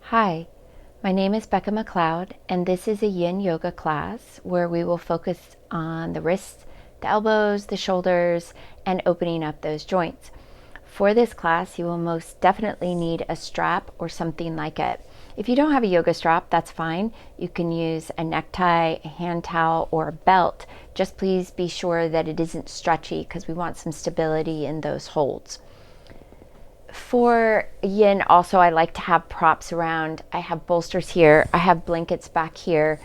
Hi, my name is Becca McLeod, and this is a Yin Yoga class where we will focus on the wrists, the elbows, the shoulders, and opening up those joints. For this class, you will most definitely need a strap or something like it. If you don't have a yoga strap, that's fine. You can use a necktie, a hand towel, or a belt. Just please be sure that it isn't stretchy because we want some stability in those holds. For yin, also, I like to have props around. I have bolsters here, I have blankets back here.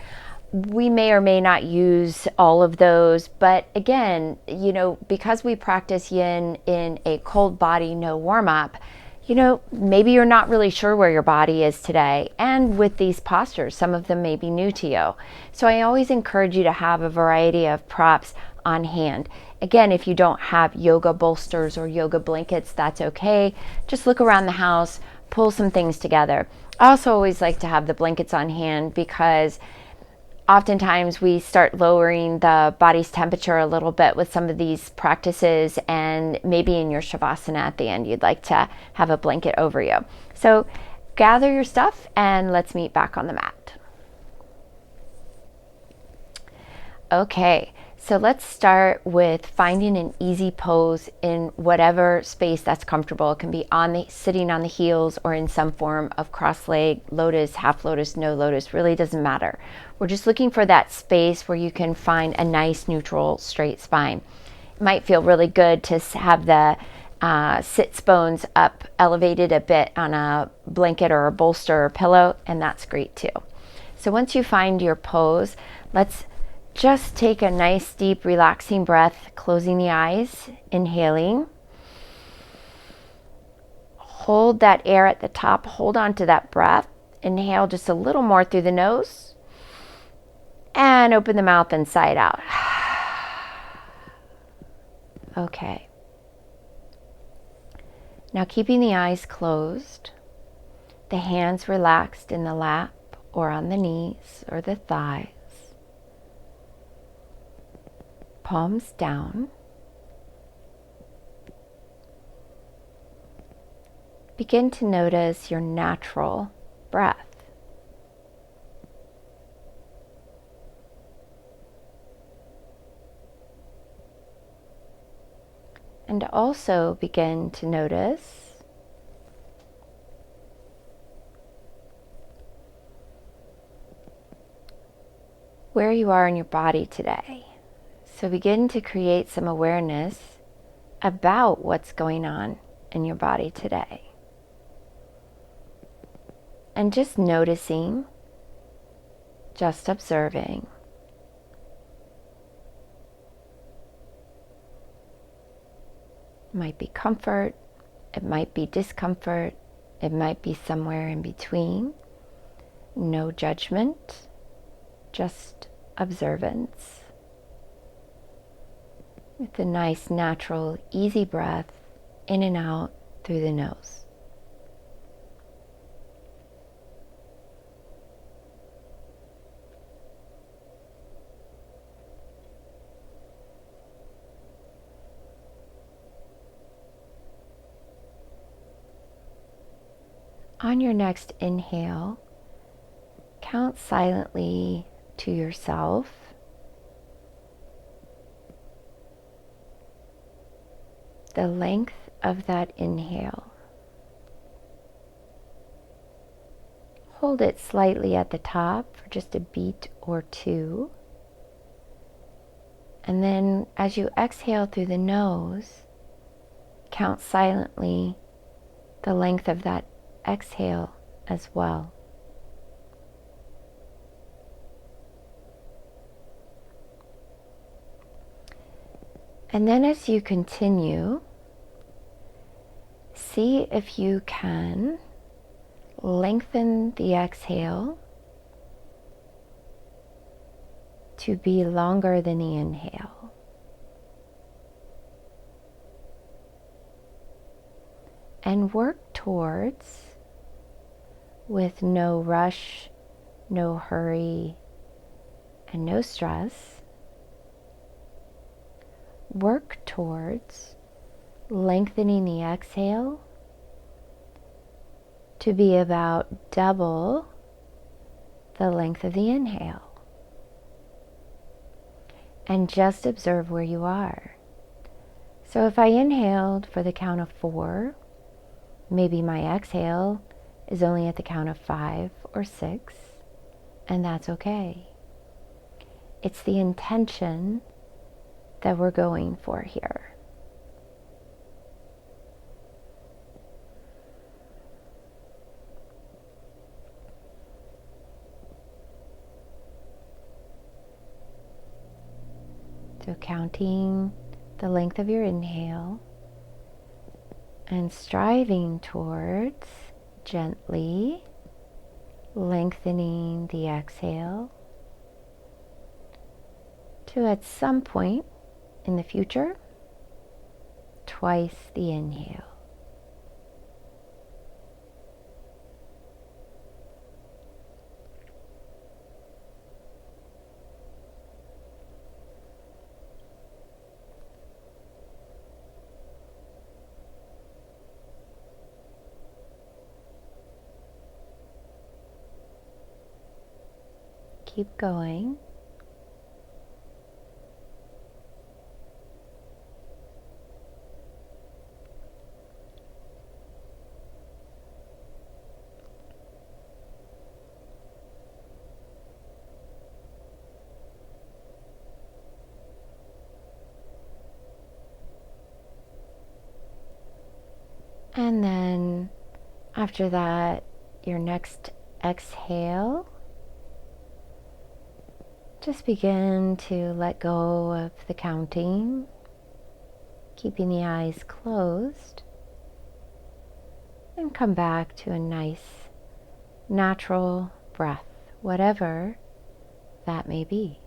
We may or may not use all of those, but again, because we practice yin in a cold body, no warm up, maybe you're not really sure where your body is today. And with these postures, some of them may be new to you. So I always encourage you to have a variety of props on hand. Again, if you don't have yoga bolsters or yoga blankets, that's okay. Just look around the house, pull some things together. I also always like to have the blankets on hand because oftentimes we start lowering the body's temperature a little bit with some of these practices, and maybe in your shavasana at the end you'd like to have a blanket over you. So gather your stuff and let's meet back on the mat. Okay, so let's start with finding an easy pose in whatever space that's comfortable. It can be sitting on the heels or in some form of cross leg, lotus, half lotus, no lotus, really doesn't matter. We're just looking for that space where you can find a nice neutral straight spine. It might feel really good to have the sits bones up elevated a bit on a blanket or a bolster or pillow, and that's great too. So once you find your pose, let's just take a nice, deep, relaxing breath, closing the eyes, inhaling. Hold that air at the top, hold on to that breath. Inhale just a little more through the nose, and open the mouth and sigh it out. Okay. Now keeping the eyes closed, the hands relaxed in the lap or on the knees or the thighs. Palms down. Begin to notice your natural breath. And also begin to notice where you are in your body today. So begin to create some awareness about what's going on in your body today. And just noticing, just observing. It might be comfort, it might be discomfort, it might be somewhere in between. No judgment, just observance. With a nice, natural, easy breath in and out through the nose. On your next inhale, count silently to yourself the length of that inhale. Hold it slightly at the top for just a beat or two. And then as you exhale through the nose, count silently the length of that exhale as well. And then as you continue, see if you can lengthen the exhale to be longer than the inhale. And work towards, with no rush, no hurry, and no stress, work towards lengthening the exhale to be about double the length of the inhale. And just observe where you are. So if I inhaled for the count of 4, maybe my exhale is only at the count of 5 or 6, and that's okay. It's the intention that we're going for here. So counting the length of your inhale and striving towards gently lengthening the exhale to, at some point in the future, twice the inhale. Keep going. And then after that, your next exhale, just begin to let go of the counting, keeping the eyes closed, and come back to a nice, natural breath, whatever that may be.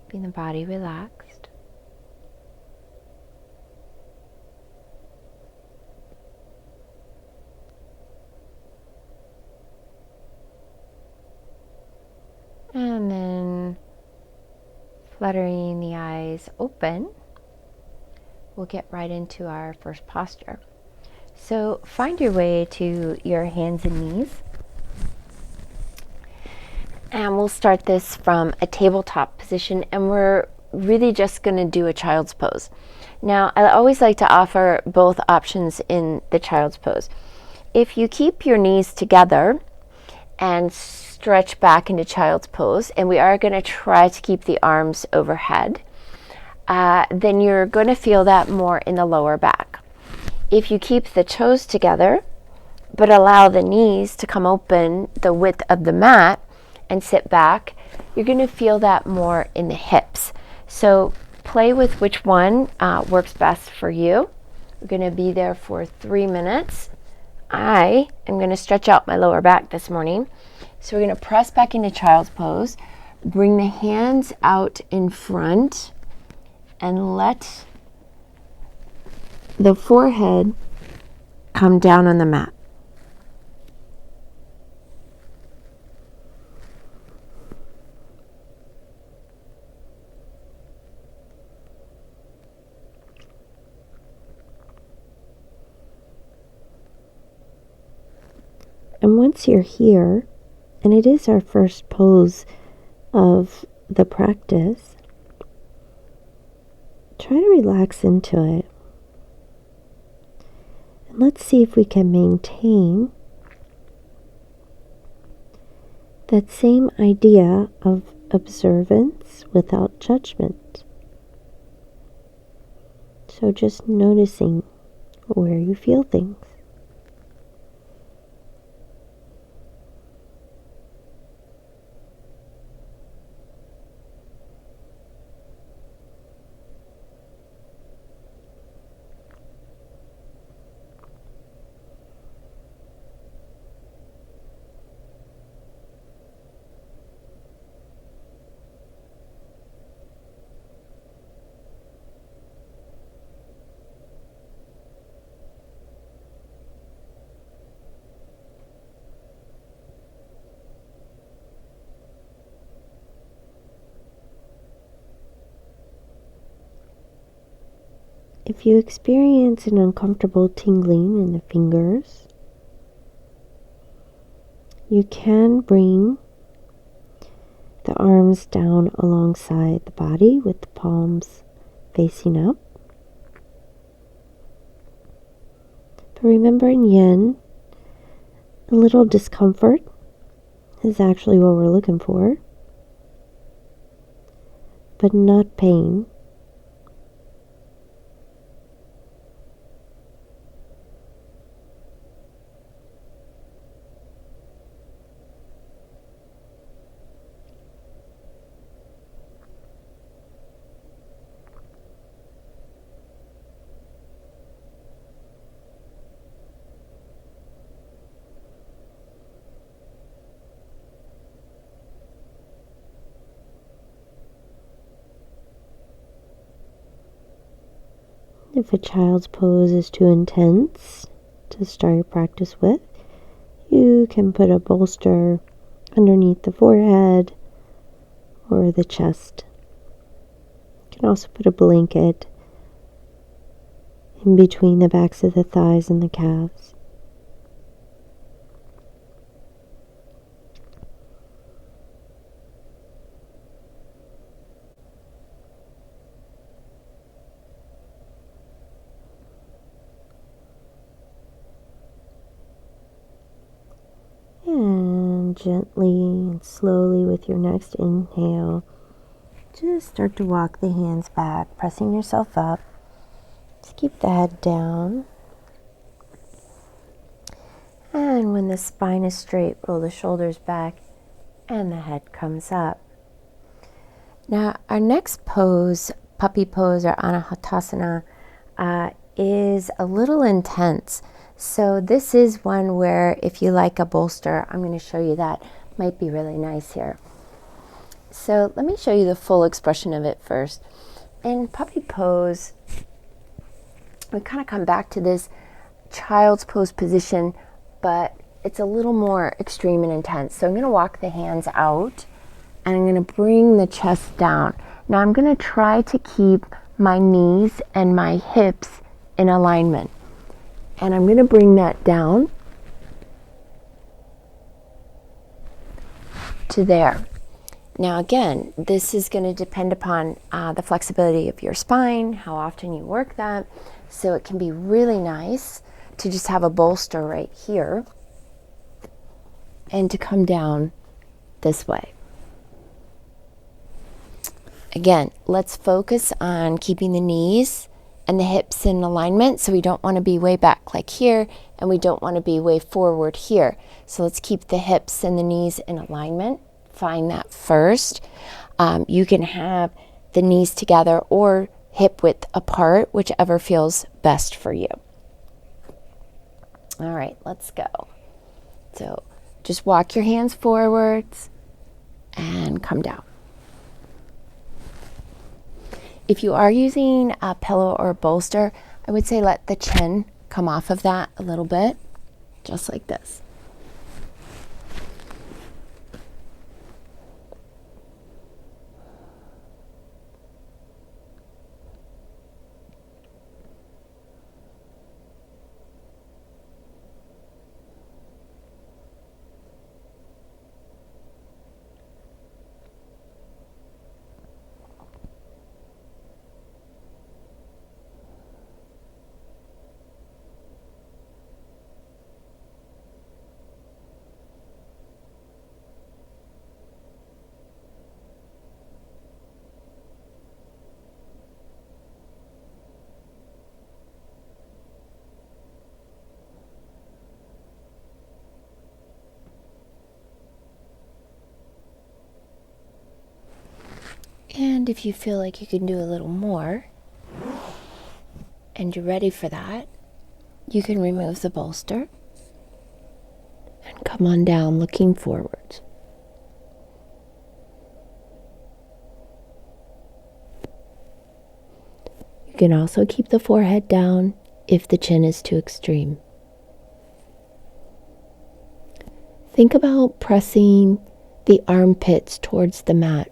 Keeping the body relaxed. And then fluttering the eyes open, we'll get right into our first posture. So find your way to your hands and knees. And we'll start this from a tabletop position, and we're really just going to do a child's pose. Now, I always like to offer both options in the child's pose. If you keep your knees together and stretch back into child's pose, and we are going to try to keep the arms overhead, then you're going to feel that more in the lower back. If you keep the toes together, but allow the knees to come open the width of the mat and sit back, you're going to feel that more in the hips. So play with which one works best for you. We're going to be there for 3 minutes. I am going to stretch out my lower back this morning. So we're going to press back into child's pose, bring the hands out in front, and let the forehead come down on the mat. And once you're here, and it is our first pose of the practice, try to relax into it. And let's see if we can maintain that same idea of observance without judgment. So just noticing where you feel things. If you experience an uncomfortable tingling in the fingers, you can bring the arms down alongside the body with the palms facing up. But remember, in Yin, a little discomfort is actually what we're looking for, but not pain. If a child's pose is too intense to start your practice with, you can put a bolster underneath the forehead or the chest. You can also put a blanket in between the backs of the thighs and the calves. And gently and slowly with your next inhale, just start to walk the hands back, pressing yourself up. Just keep the head down. And when the spine is straight, roll the shoulders back and the head comes up. Now, our next pose, puppy pose or anahatasana, is a little intense. So this is one where if you like a bolster, I'm going to show you that. Might be really nice here. So let me show you the full expression of it first. In puppy pose, we kind of come back to this child's pose position, but it's a little more extreme and intense. So I'm going to walk the hands out and I'm going to bring the chest down. Now I'm going to try to keep my knees and my hips in alignment. And I'm going to bring that down to there. Now again, this is going to depend upon the flexibility of your spine, how often you work that. So it can be really nice to just have a bolster right here and to come down this way. Again, let's focus on keeping the knees and the hips in alignment. So we don't want to be way back like here, and we don't want to be way forward here. So let's keep the hips and the knees in alignment. Find that first. You can have the knees together or hip width apart, whichever feels best for you. All right, let's go. So just walk your hands forwards and come down. If you are using a pillow or a bolster, I would say let the chin come off of that a little bit, just like this. And if you feel like you can do a little more and you're ready for that, you can remove the bolster and come on down looking forward. You can also keep the forehead down if the chin is too extreme. Think about pressing the armpits towards the mat.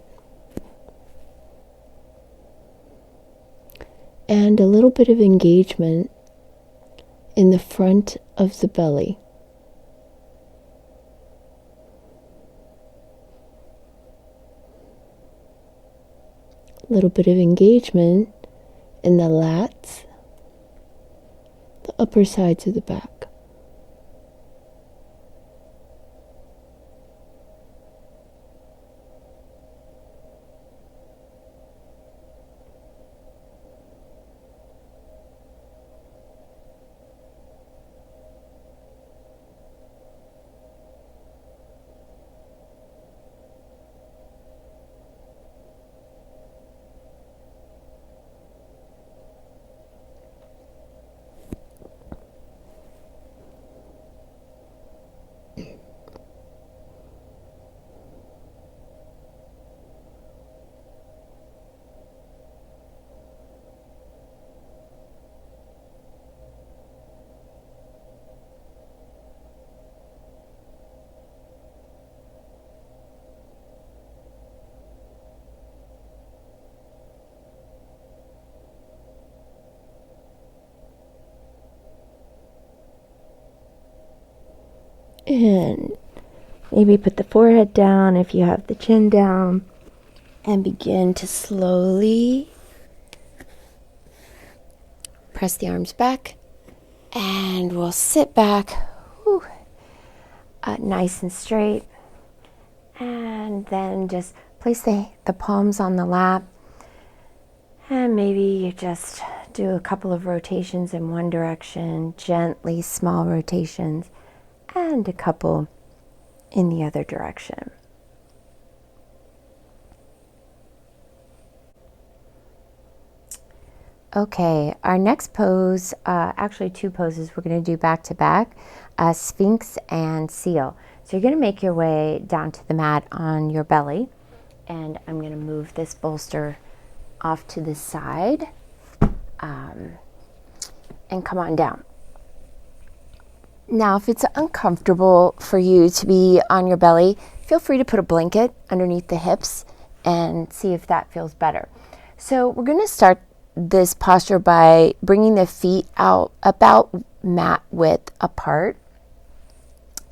and a little bit of engagement in the front of the belly. A little bit of engagement in the lats, the upper sides of the back. And maybe put the forehead down if you have the chin down, and begin to slowly press the arms back, and we'll sit back, nice and straight, and then just place the palms on the lap, and maybe you just do a couple of rotations in one direction, gently small rotations, and a couple in the other direction. Okay, our next pose, actually two poses we're going to do back to back, Sphinx and Seal. So you're going to make your way down to the mat on your belly, and I'm going to move this bolster off to the side, and come on down. Now, if it's uncomfortable for you to be on your belly, feel free to put a blanket underneath the hips and see if that feels better. So we're going to start this posture by bringing the feet out about mat width apart.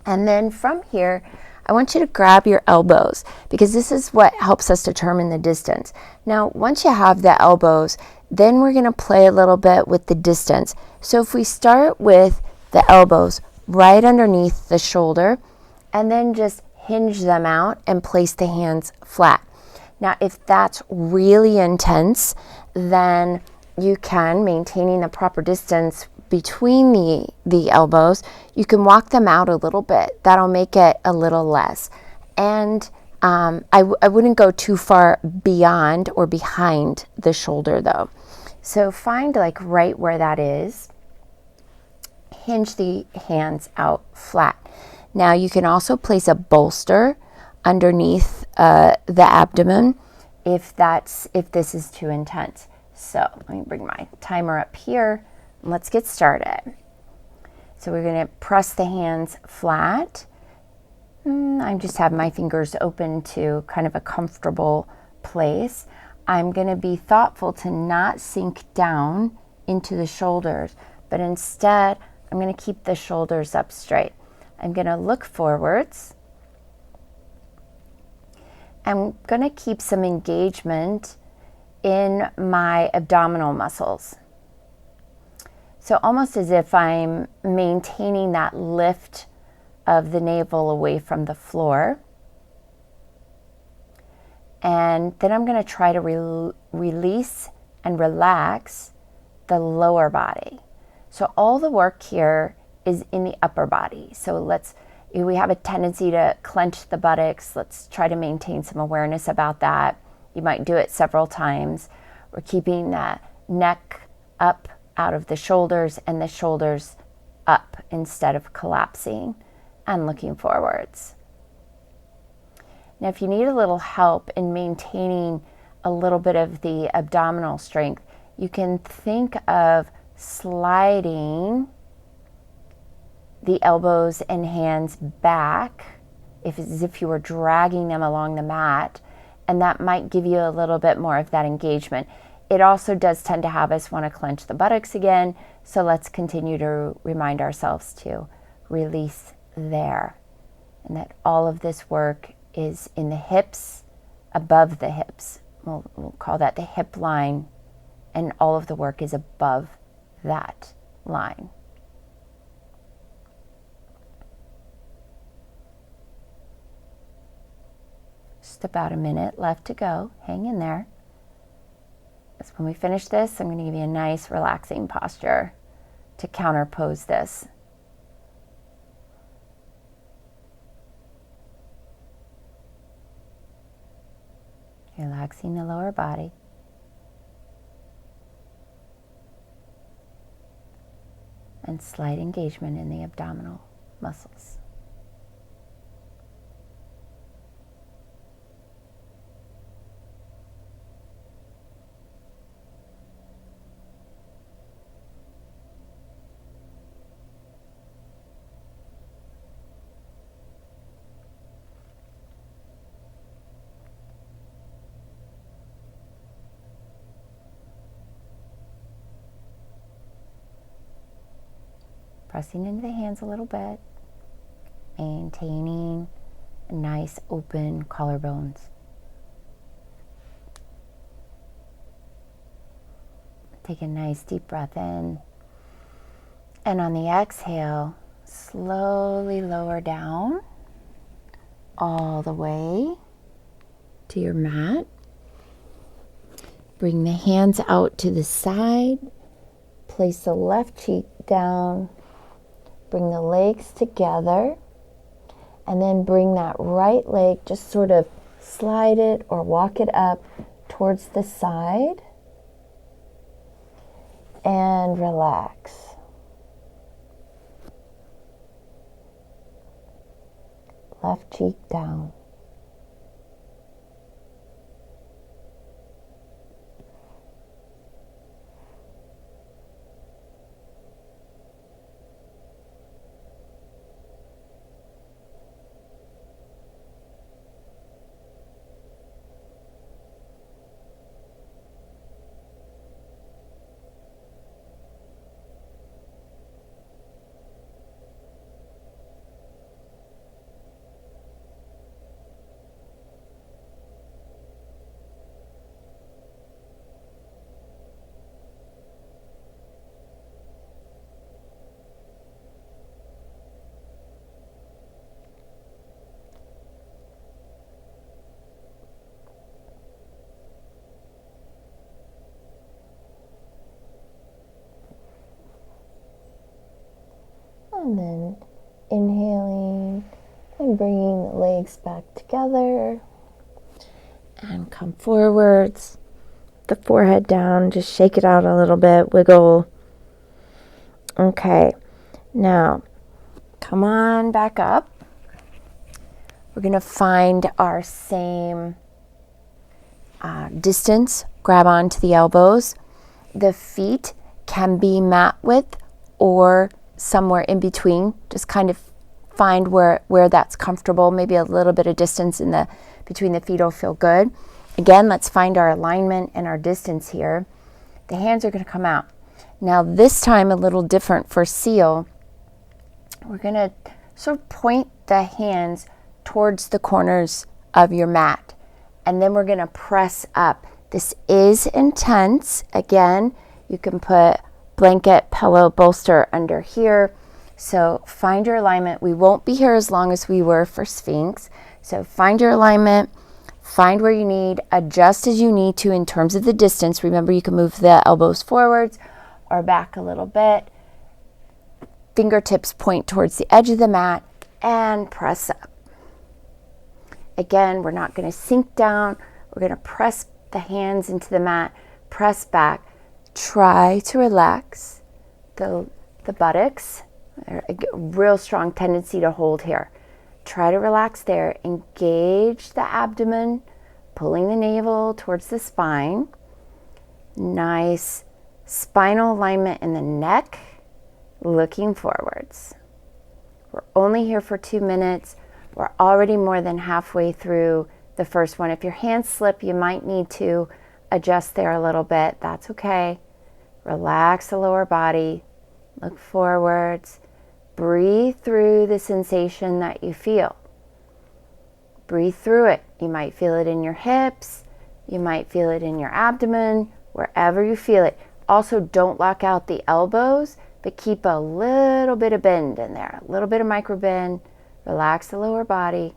And then from here, I want you to grab your elbows, because this is what helps us determine the distance. Now, once you have the elbows, then we're going to play a little bit with the distance. So if we start with the elbows right underneath the shoulder, and then just hinge them out and place the hands flat. Now, if that's really intense, then you can, maintaining the proper distance between the elbows, you can walk them out a little bit. That'll make it a little less. And I wouldn't go too far beyond or behind the shoulder though. So find like right where that is. Hinge the hands out flat. Now you can also place a bolster underneath the abdomen if this is too intense. So let me bring my timer up here and let's get started. So we're going to press the hands flat. I just have my fingers open to kind of a comfortable place. I'm going to be thoughtful to not sink down into the shoulders, but instead I'm going to keep the shoulders up straight. I'm going to look forwards. I'm going to keep some engagement in my abdominal muscles. So almost as if I'm maintaining that lift of the navel away from the floor. And then I'm going to try to release and relax the lower body. So all the work here is in the upper body. So we have a tendency to clench the buttocks. Let's try to maintain some awareness about that. You might do it several times. We're keeping the neck up out of the shoulders and the shoulders up instead of collapsing and looking forwards. Now, if you need a little help in maintaining a little bit of the abdominal strength, you can think of sliding the elbows and hands back as if you were dragging them along the mat, and that might give you a little bit more of that engagement. it also does tend to have us want to clench the buttocks again. So let's continue to remind ourselves to release there. And that all of this work is in the hips, above the hips. We'll call that the hip line. And all of the work is above that line. Just about a minute left to go. Hang in there. So when we finish this, I'm going to give you a nice relaxing posture to counterpose this. Relaxing the lower body. And slight engagement in the abdominal muscles. Pressing into the hands a little bit, maintaining nice open collarbones. Take a nice deep breath in, and on the exhale, slowly lower down all the way to your mat. Bring the hands out to the side, place the left cheek down. Bring the legs together, and then bring that right leg, just sort of slide it or walk it up towards the side, and relax. Left cheek down. And then inhaling and bringing the legs back together. And come forwards. The forehead down. Just shake it out a little bit. Wiggle. Okay. Now, come on back up. We're going to find our same distance. Grab onto the elbows. The feet can be mat width or somewhere in between. Just kind of find where that's comfortable. Maybe a little bit of distance between the feet will feel good. Again, let's find our alignment and our distance here. The hands are going to come out. Now this time a little different for seal. We're going to sort of point the hands towards the corners of your mat. And then we're going to press up. This is intense. Again, you can put blanket, pillow, bolster under here. So find your alignment. We won't be here as long as we were for Sphinx. So find your alignment, find where you need, adjust as you need to in terms of the distance. Remember, you can move the elbows forwards or back a little bit. Fingertips point towards the edge of the mat and press up. Again, we're not going to sink down. We're going to press the hands into the mat, press back. Try to relax the buttocks. A real strong tendency to hold here. Try to relax there. Engage the abdomen, pulling the navel towards the spine. Nice spinal alignment in the neck, looking forwards. We're only here for 2 minutes. We're already more than halfway through the first one. If your hands slip, you might need to adjust there a little bit, that's okay. Relax the lower body, look forwards, breathe through the sensation that you feel. Breathe through it. You might feel it in your hips, you might feel it in your abdomen, wherever you feel it. Also, don't lock out the elbows, but keep a little bit of bend in there, a little bit of micro bend. Relax the lower body.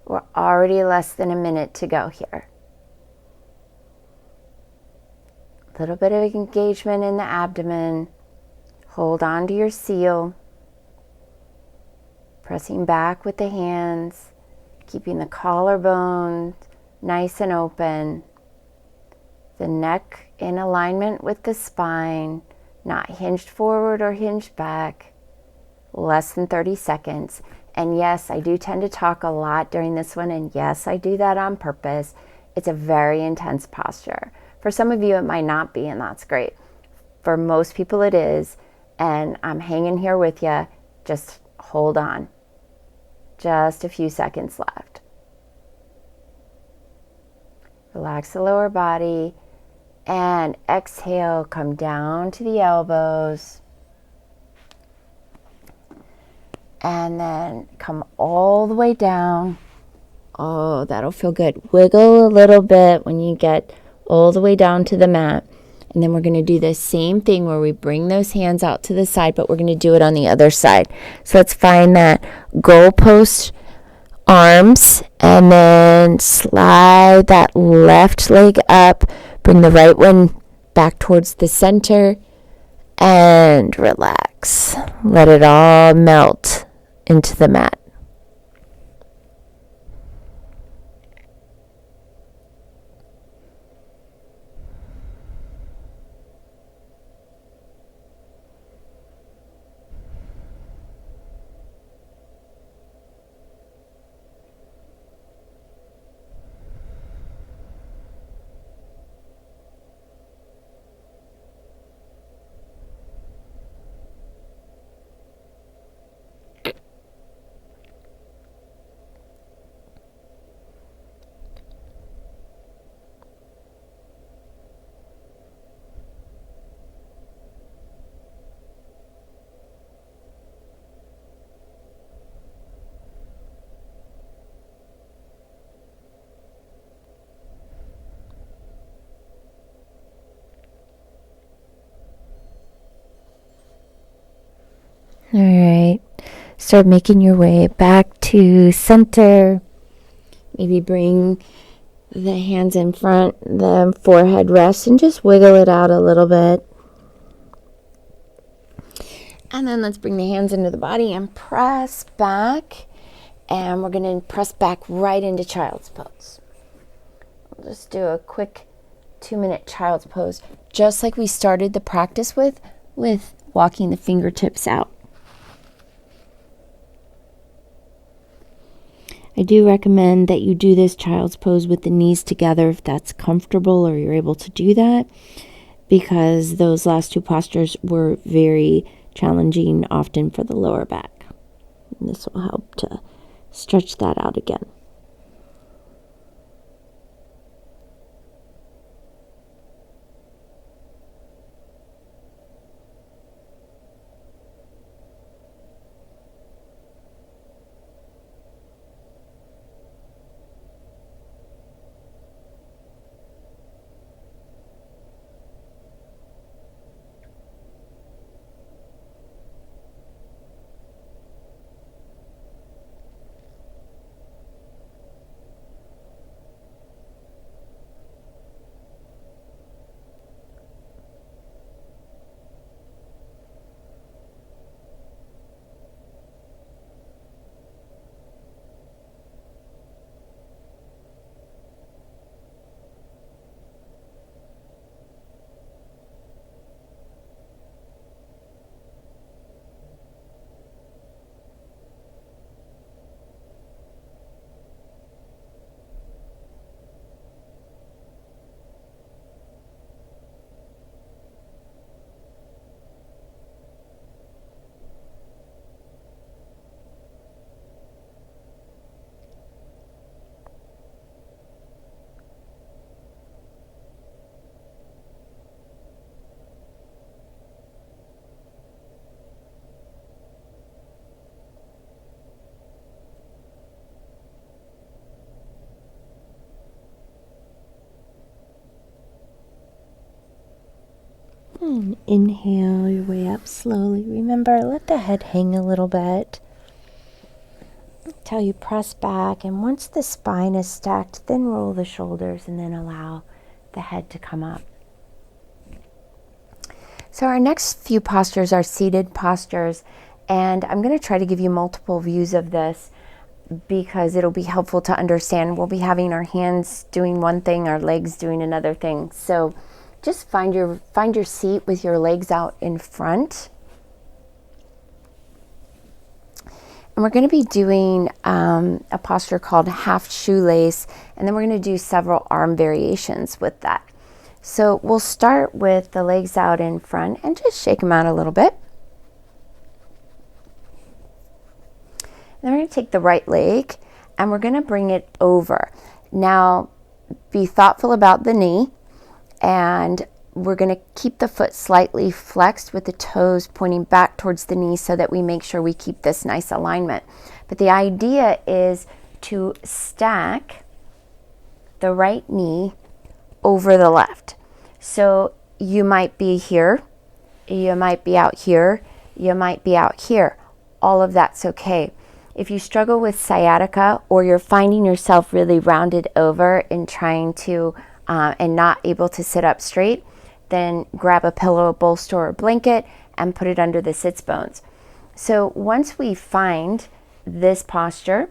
We're already less than a minute to go here. A little bit of engagement in the abdomen. Hold on to your seal. Pressing back with the hands, keeping the collarbone nice and open. The neck in alignment with the spine, not hinged forward or hinged back. Less than 30 seconds. And yes, I do tend to talk a lot during this one, and yes, I do that on purpose. It's a very intense posture. For some of you, it might not be, and that's great. For most people, it is, and I'm hanging here with you. Just hold on. Just a few seconds left. Relax the lower body, and exhale, come down to the elbows. And then come all the way down. Oh, that'll feel good. Wiggle a little bit when you get all the way down to the mat. And then we're going to do the same thing where we bring those hands out to the side, but we're going to do it on the other side. So let's find that goalpost arms and then slide that left leg up. Bring the right one back towards the center and relax. Let it all melt into the mat. All right, start making your way back to center. Maybe bring the hands in front, the forehead rests, and just wiggle it out a little bit. And then let's bring the hands into the body and press back. And we're going to press back right into child's pose. We'll just do a quick 2-minute child's pose, just like we started the practice with walking the fingertips out. I do recommend that you do this child's pose with the knees together if that's comfortable or you're able to do that, because those last two postures were very challenging often for the lower back. And this will help to stretch that out again. And inhale your way up slowly. Remember, let the head hang a little bit until you press back. And once the spine is stacked, then roll the shoulders and then allow the head to come up. So our next few postures are seated postures, and I'm going to try to give you multiple views of this because it'll be helpful to understand. We'll be having our hands doing one thing, our legs doing another thing. So just find your seat with your legs out in front. And we're going to be doing a posture called half shoelace, and then we're going to do several arm variations with that. So we'll start with the legs out in front and just shake them out a little bit. Then we're going to take the right leg and we're going to bring it over. Now, be thoughtful about the knee, and we're going to keep the foot slightly flexed with the toes pointing back towards the knee so that we make sure we keep this nice alignment. But the idea is to stack the right knee over the left. So you might be here, you might be out here, you might be out here. All of that's okay. If you struggle with sciatica or you're finding yourself really rounded over in trying to and not able to sit up straight, then grab a pillow, a bolster, or a blanket and put it under the sits bones. So once we find this posture,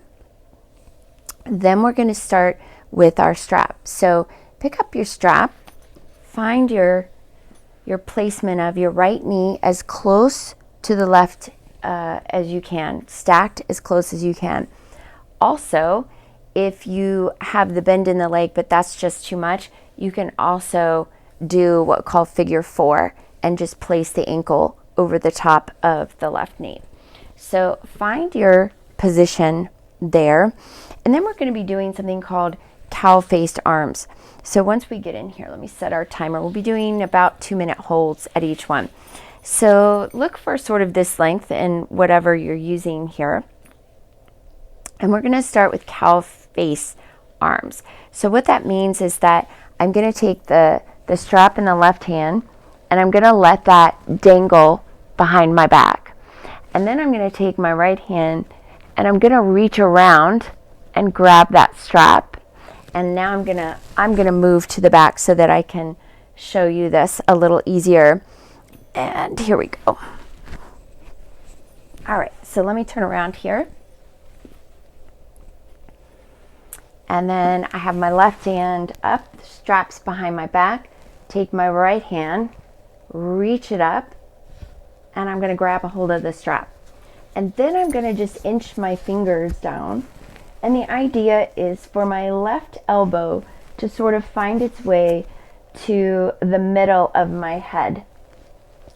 then we're going to start with our strap. So pick up your strap, find your placement of your right knee as close to the left as you can, stacked as close as you can. Also, if you have the bend in the leg, but that's just too much, you can also do what we call figure 4 and just place the ankle over the top of the left knee. So find your position there. And then we're going to be doing something called cow-faced arms. So once we get in here, let me set our timer. We'll be doing about 2-minute holds at each one. So look for sort of this length in whatever you're using here. And we're going to start with cow-face arms. So what that means is that I'm going to take the strap in the left hand and I'm going to let that dangle behind my back. And then I'm going to take my right hand and I'm going to reach around and grab that strap. And now I'm going to move to the back so that I can show you this a little easier. And here we go. All right, so let me turn around here. And then I have my left hand up, the straps behind my back. Take my right hand, reach it up, and I'm going to grab a hold of the strap. And then I'm going to just inch my fingers down. And the idea is for my left elbow to sort of find its way to the middle of my head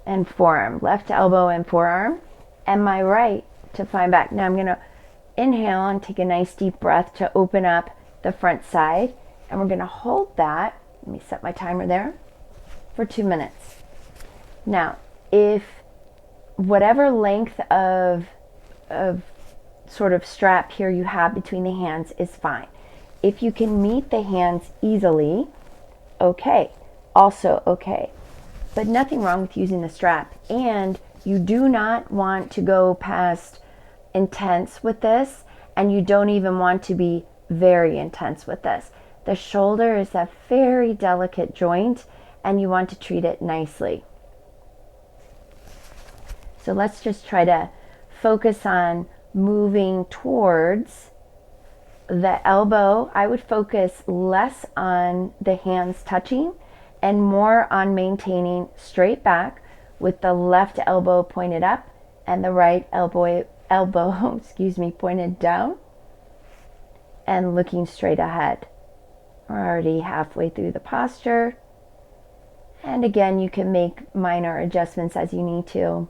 and forearm, left elbow and forearm, and my right to find back. Now I'm going to inhale and take a nice deep breath to open up the front side, and we're going to hold that. Let me set my timer there for 2 minutes. Now, if whatever length of sort of strap here you have between the hands is fine. If you can meet the hands easily, okay, also okay. But nothing wrong with using the strap. And you do not want to go past intense with this, and you don't even want to be very intense with this. The shoulder is a very delicate joint, and you want to treat it nicely. So let's just try to focus on moving towards the elbow. I would focus less on the hands touching and more on maintaining straight back with the left elbow pointed up and the right elbow pointed down and looking straight ahead. We're already halfway through the posture. And again, you can make minor adjustments as you need to.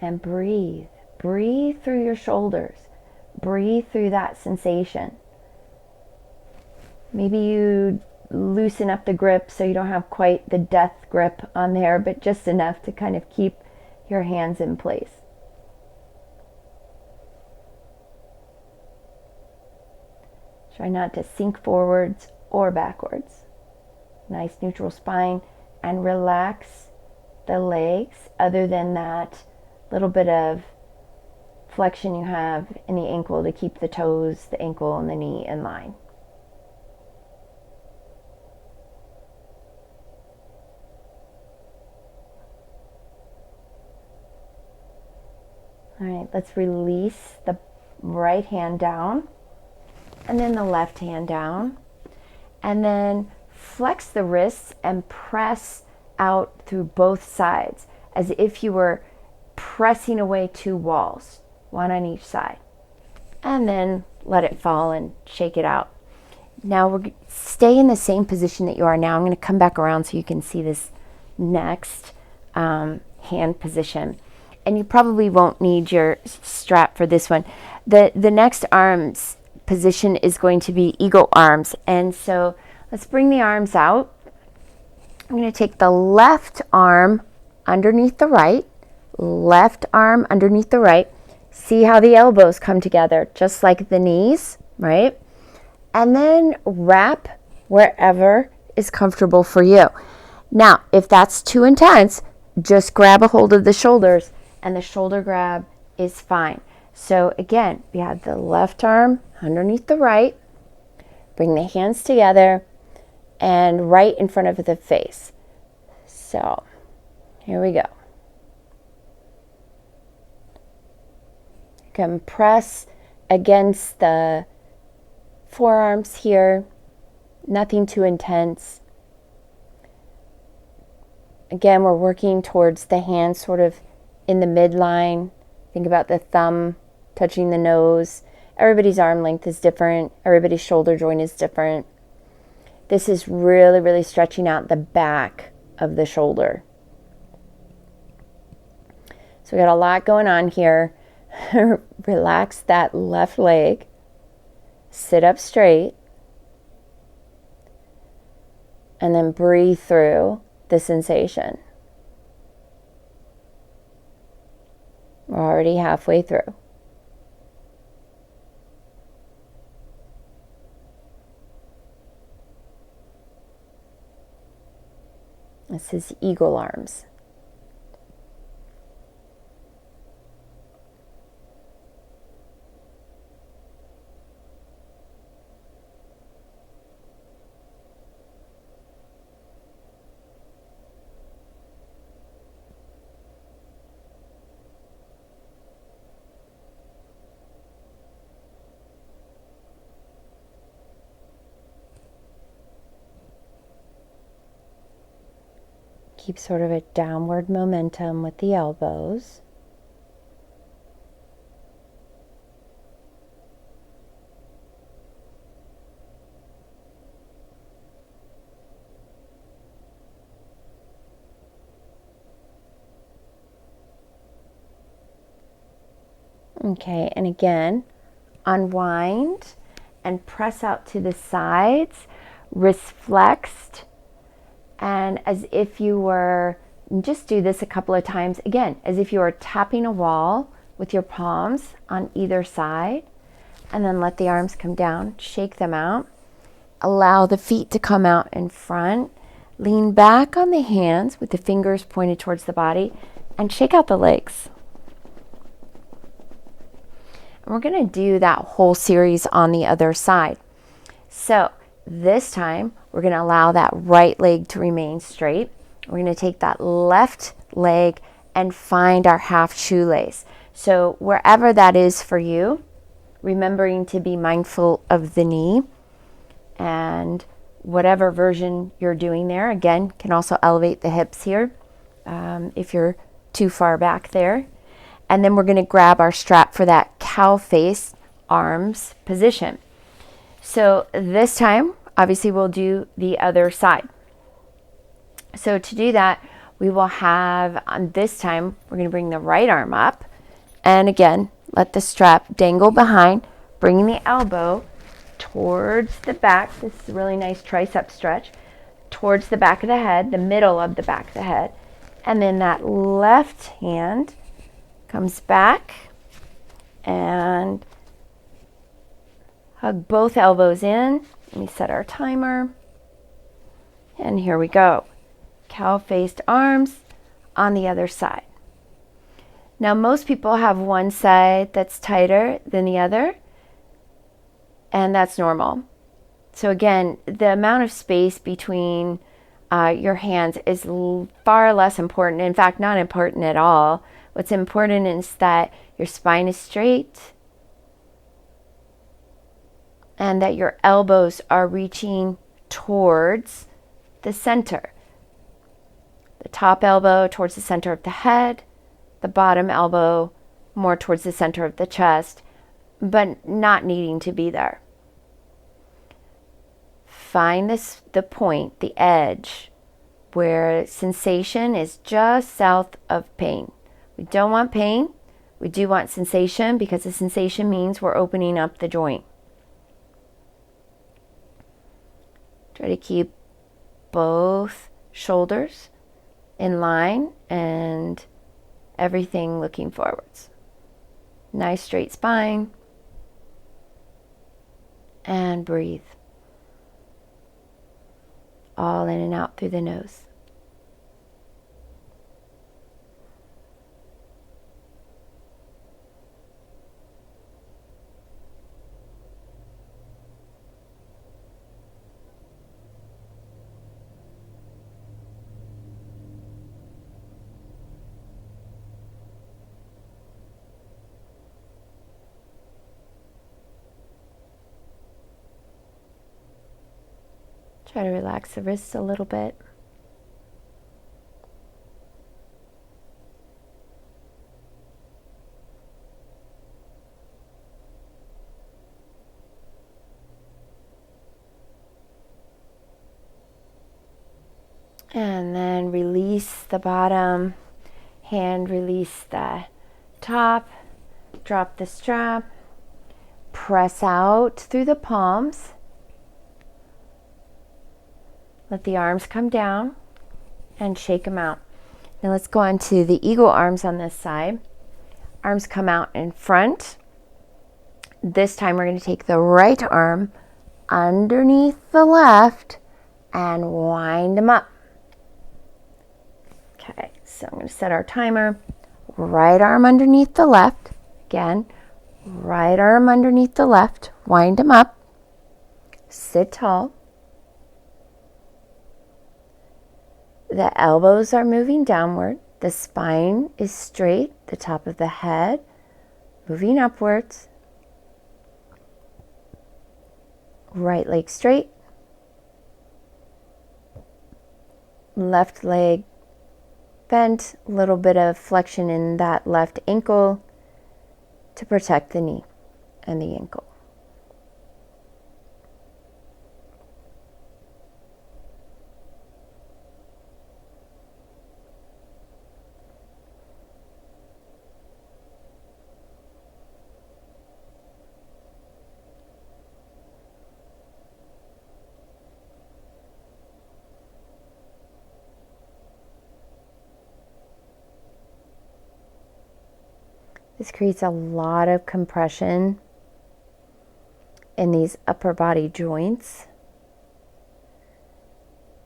And breathe. Breathe through your shoulders. Breathe through that sensation. Maybe you loosen up the grip so you don't have quite the death grip on there, but just enough to kind of keep your hands in place. Try not to sink forwards or backwards. Nice neutral spine, and relax the legs other than that little bit of flexion you have in the ankle to keep the toes, the ankle, and the knee in line. All right, let's release the right hand down and then the left hand down, and then flex the wrists and press out through both sides as if you were pressing away two walls, one on each side, and then let it fall and shake it out. Now we're stay in the same position that you are now. I'm going to come back around so you can see this next hand position. And you probably won't need your strap for this one. The next arms position is going to be eagle arms. And so let's bring the arms out. I'm going to take the left arm underneath the right, left arm underneath the right. See how the elbows come together, just like the knees, right? And then wrap wherever is comfortable for you. Now, if that's too intense, just grab a hold of the shoulders, and the shoulder grab is fine. So again, we have the left arm underneath the right, bring the hands together, and right in front of the face. So here we go. You can press against the forearms here, nothing too intense. Again, we're working towards the hand sort of in the midline. Think about the thumb touching the nose. Everybody's arm length is different. Everybody's shoulder joint is different. This is really, really stretching out the back of the shoulder. So we got a lot going on here. Relax that left leg. Sit up straight. And then breathe through the sensation. We're already halfway through. This is eagle arms. Keep sort of a downward momentum with the elbows. Okay, and again, unwind and press out to the sides, wrists flexed. And as if you were, just do this a couple of times, again, as if you were tapping a wall with your palms on either side, and then let the arms come down, shake them out, allow the feet to come out in front, lean back on the hands with the fingers pointed towards the body, and shake out the legs. And we're going to do that whole series on the other side. So this time, we're going to allow that right leg to remain straight. We're going to take that left leg and find our half shoelace. So wherever that is for you, remembering to be mindful of the knee, and whatever version you're doing there, again, can also elevate the hips here if you're too far back there. And then we're going to grab our strap for that cow face arms position. So this time, obviously, we'll do the other side. So to do that, we will have, on this time, we're going to bring the right arm up. And again, let the strap dangle behind, bringing the elbow towards the back. This is a really nice tricep stretch. Towards the back of the head, the middle of the back of the head. And then that left hand comes back and Hug both elbows in. Let me set our timer. And here we go. Cow-faced arms on the other side. Now, most people have one side that's tighter than the other, and that's normal. So again, the amount of space between your hands is far less important. In fact, not important at all. What's important is that your spine is straight and that your elbows are reaching towards the center. The top elbow towards the center of the head, the bottom elbow more towards the center of the chest, but not needing to be there. Find the point, the edge, where sensation is just south of pain. We don't want pain. We do want sensation, because the sensation means we're opening up the joint. Try to keep both shoulders in line and everything looking forwards. Nice straight spine. And breathe. All in and out through the nose. Try to relax the wrists a little bit. And then release the bottom, hand release the top, drop the strap, press out through the palms. Let the arms come down and shake them out. Now let's go on to the eagle arms on this side. Arms come out in front. This time we're going to take the right arm underneath the left and wind them up. Okay, so I'm going to set our timer. Right arm underneath the left. Again, right arm underneath the left. Wind them up. Sit tall. The elbows are moving downward. The spine is straight. The top of the head moving upwards. Right leg straight. Left leg bent. A little bit of flexion in that left ankle to protect the knee and the ankle. This creates a lot of compression in these upper body joints.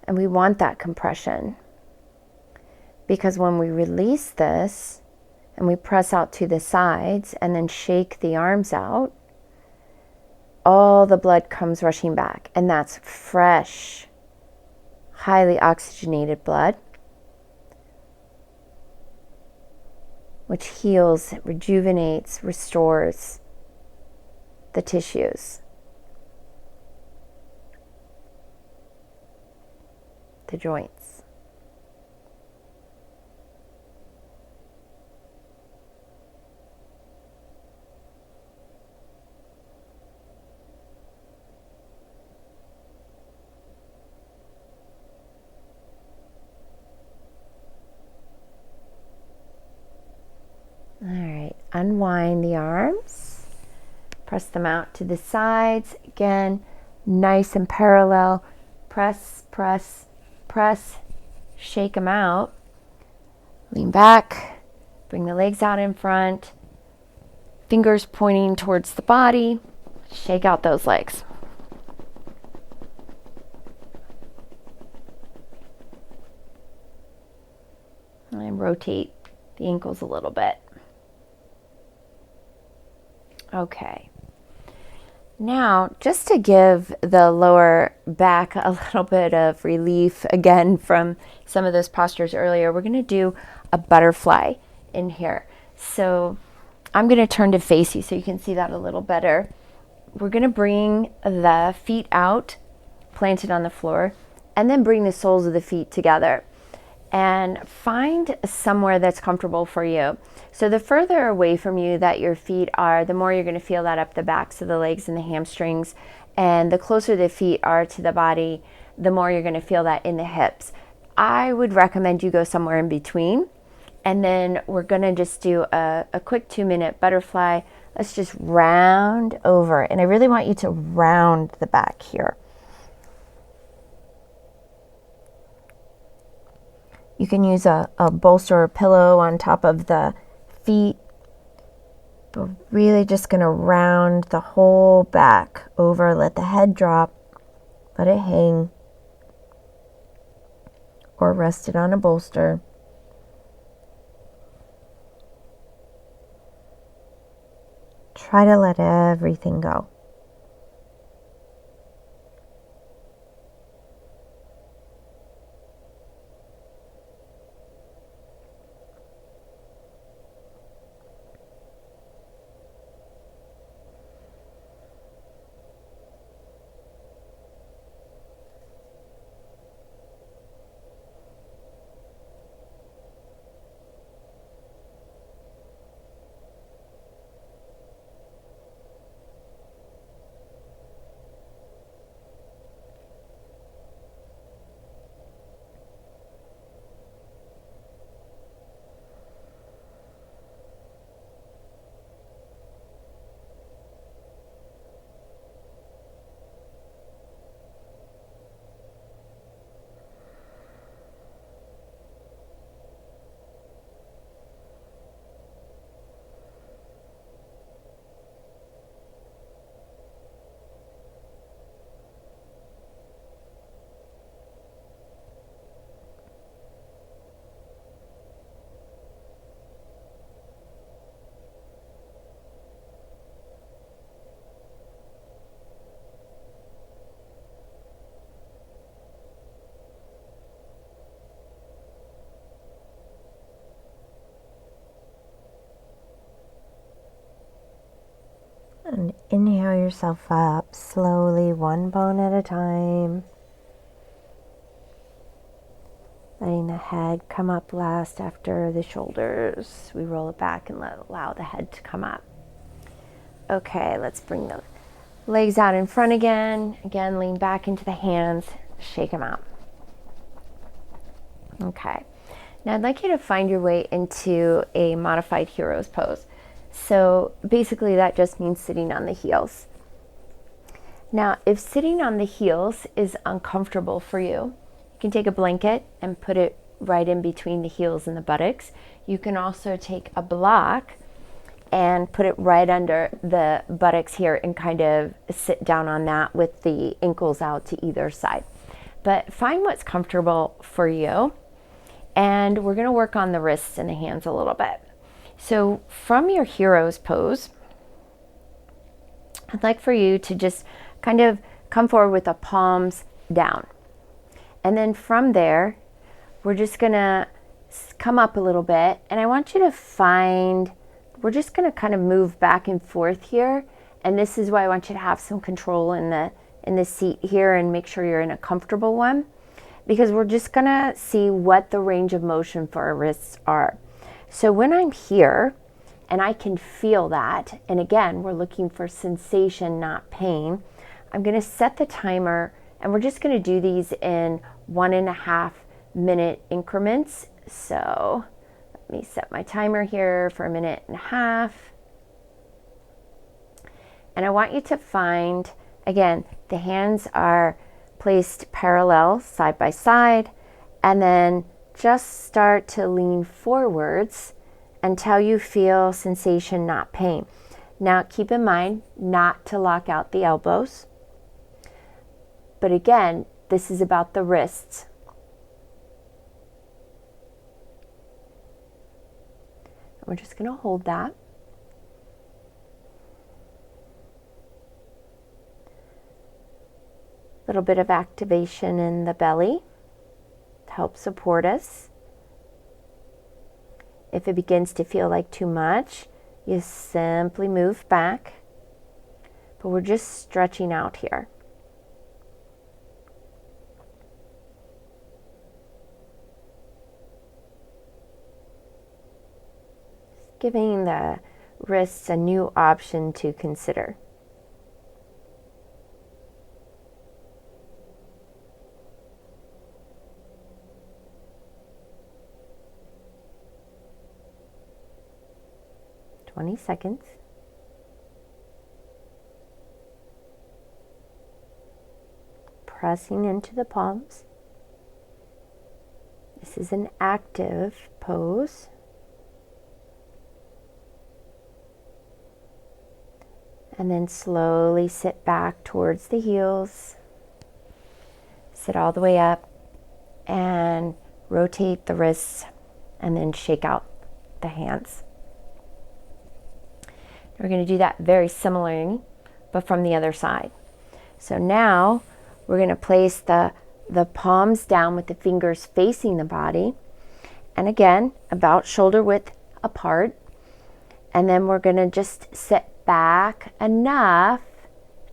And we want that compression, because when we release this and we press out to the sides and then shake the arms out, all the blood comes rushing back. And that's fresh, highly oxygenated blood, which heals, rejuvenates, restores the tissues, the joints. All right, unwind the arms, press them out to the sides. Again, nice and parallel. Press, press, press, shake them out. Lean back, bring the legs out in front, fingers pointing towards the body. Shake out those legs. And rotate the ankles a little bit. Okay. Now, just to give the lower back a little bit of relief, again, from some of those postures earlier, we're going to do a butterfly in here. So I'm going to turn to face you so you can see that a little better. We're going to bring the feet out, planted on the floor, and then bring the soles of the feet together. And find somewhere that's comfortable for you. So the further away from you that your feet are, the more you're going to feel that up the backs of the legs and the hamstrings. And the closer the feet are to the body, the more you're going to feel that in the hips. I would recommend you go somewhere in between. And then we're going to just do a quick 2-minute butterfly. Let's just round over. And I really want you to round the back here. You can use a bolster or pillow on top of the feet. But really just going to round the whole back over. Let the head drop. Let it hang. Or rest it on a bolster. Try to let everything go. And inhale yourself up slowly, one bone at a time. Letting the head come up last after the shoulders. We roll it back and allow the head to come up. Okay, let's bring the legs out in front again. Again, lean back into the hands, shake them out. Okay, now I'd like you to find your way into a modified hero's pose. So basically that just means sitting on the heels. Now, if sitting on the heels is uncomfortable for you, you can take a blanket and put it right in between the heels and the buttocks. You can also take a block and put it right under the buttocks here and kind of sit down on that with the ankles out to either side. But find what's comfortable for you. And we're going to work on the wrists and the hands a little bit. So from your hero's pose, I'd like for you to just kind of come forward with the palms down. And then from there, we're just going to come up a little bit. And I want you to find, we're just going to kind of move back and forth here. And this is why I want you to have some control in the seat here and make sure you're in a comfortable one. Because we're just going to see what the range of motion for our wrists are. So when I'm here and I can feel that, and again, we're looking for sensation, not pain, I'm going to set the timer and we're just going to do these in 1.5 minute increments. So let me set my timer here for 1.5 minutes. And I want you to find, again, the hands are placed parallel, side by side, and then just start to lean forwards until you feel sensation, not pain. Now keep in mind not to lock out the elbows. But again, this is about the wrists. We're just going to hold that. A little bit of activation in the belly to help support us. If it begins to feel like too much, you simply move back. But we're just stretching out here. Giving the wrists a new option to consider. Seconds. Pressing into the palms. This is an active pose. And then slowly sit back towards the heels. Sit all the way up and rotate the wrists and then shake out the hands. We're going to do that very similarly, but from the other side. So now we're going to place the palms down with the fingers facing the body. And again, about shoulder width apart. And then we're going to just sit back enough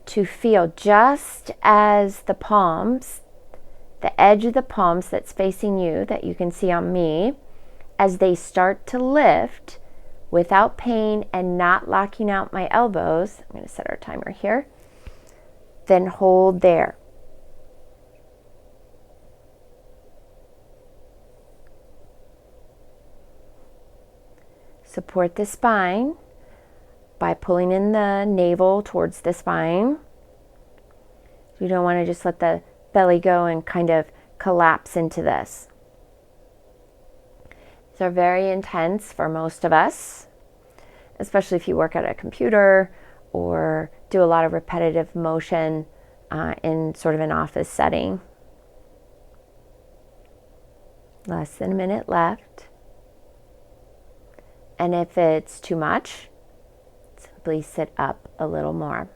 to feel just as the palms, the edge of the palms that's facing you, that you can see on me, as they start to lift, without pain and not locking out my elbows. I'm going to set our timer here. Then hold there. Support the spine by pulling in the navel towards the spine. You don't want to just let the belly go and kind of collapse into this. These are very intense for most of us, especially if you work at a computer or do a lot of repetitive motion in sort of an office setting. Less than a minute left. And if it's too much, simply sit up a little more.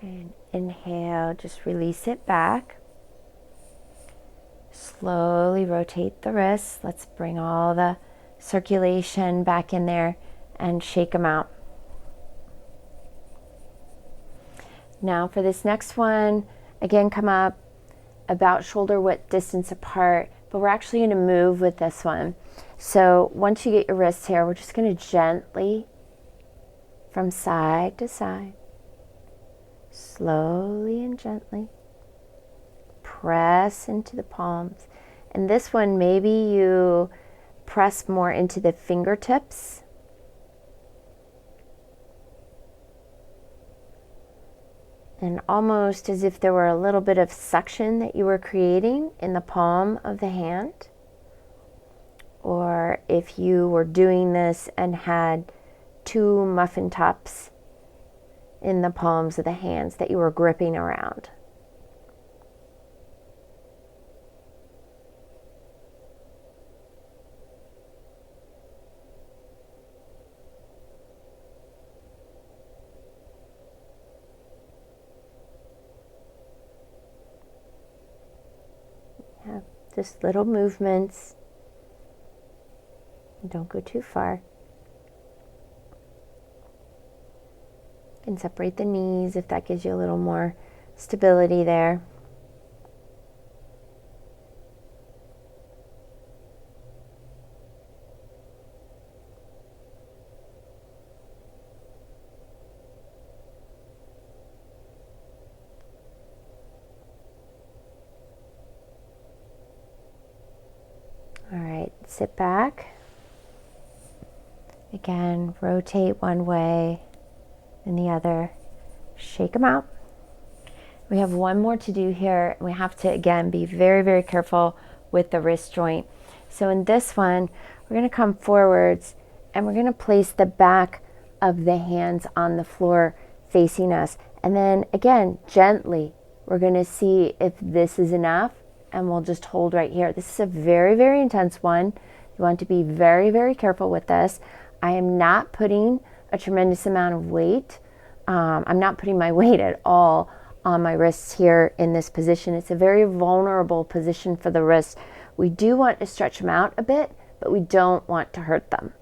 And inhale, just release it back. Slowly rotate the wrists. Let's bring all the circulation back in there and shake them out. Now for this next one, again, come up about shoulder width distance apart, but we're actually going to move with this one. So once you get your wrists here, we're just going to gently, from side to side, slowly and gently press into the palms. And this one, maybe you press more into the fingertips. And almost as if there were a little bit of suction that you were creating in the palm of the hand. Or if you were doing this and had two muffin tops in the palms of the hands that you were gripping around. Yeah, just little movements. Don't go too far. You can separate the knees if that gives you a little more stability there. All right, sit back. Again, rotate one way and the other. Shake them out. We have one more to do here. We have to, again, be very, very careful with the wrist joint. So in this one, we're going to come forwards and we're going to place the back of the hands on the floor facing us. And then again, gently, we're going to see if this is enough, and we'll just hold right here. This is a very, very intense one. You want to be very, very careful with this. I am not putting a tremendous amount of weight. I'm not putting my weight at all on my wrists here in this position. It's a very vulnerable position for the wrists. We do want to stretch them out a bit, but we don't want to hurt them.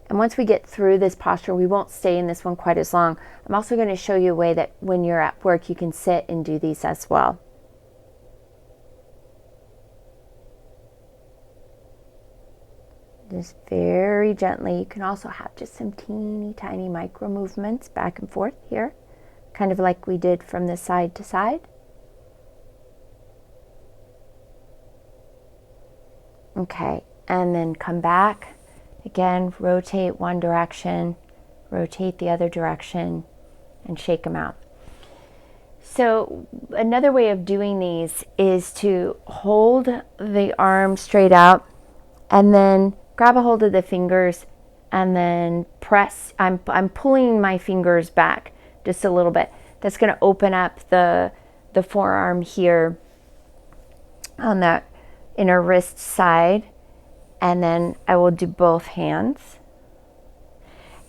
And once we get through this posture, we won't stay in this one quite as long. I'm also going to show you a way that when you're at work, you can sit and do these as well. Just very gently. You can also have just some teeny tiny micro movements back and forth here, kind of like we did from the side to side. Okay, and then come back. Again, rotate one direction, rotate the other direction, and shake them out. So another way of doing these is to hold the arm straight out and then grab a hold of the fingers and then press. I'm pulling my fingers back just a little bit. That's going to open up the forearm here on that inner wrist side. And then I will do both hands.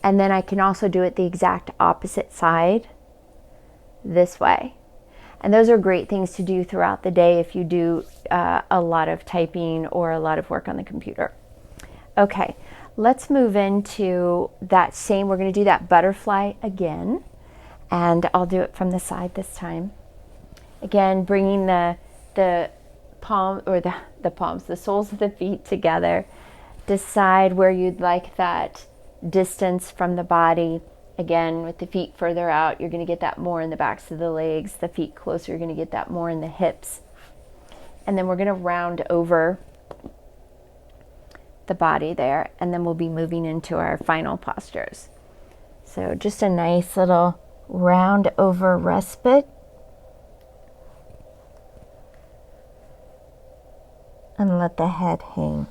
And then I can also do it the exact opposite side this way. And those are great things to do throughout the day if you do a lot of typing or a lot of work on the computer. Okay, let's move into that same, we're going to do that butterfly again. And I'll do it from the side this time. Again, bringing the palm or the palms, the soles of the feet together. Decide where you'd like that distance from the body. Again, with the feet further out, you're going to get that more in the backs of the legs. The feet closer, you're going to get that more in the hips. And then we're going to round over the body there, and then we'll be moving into our final postures. So just a nice little round over respite. And let the head hang.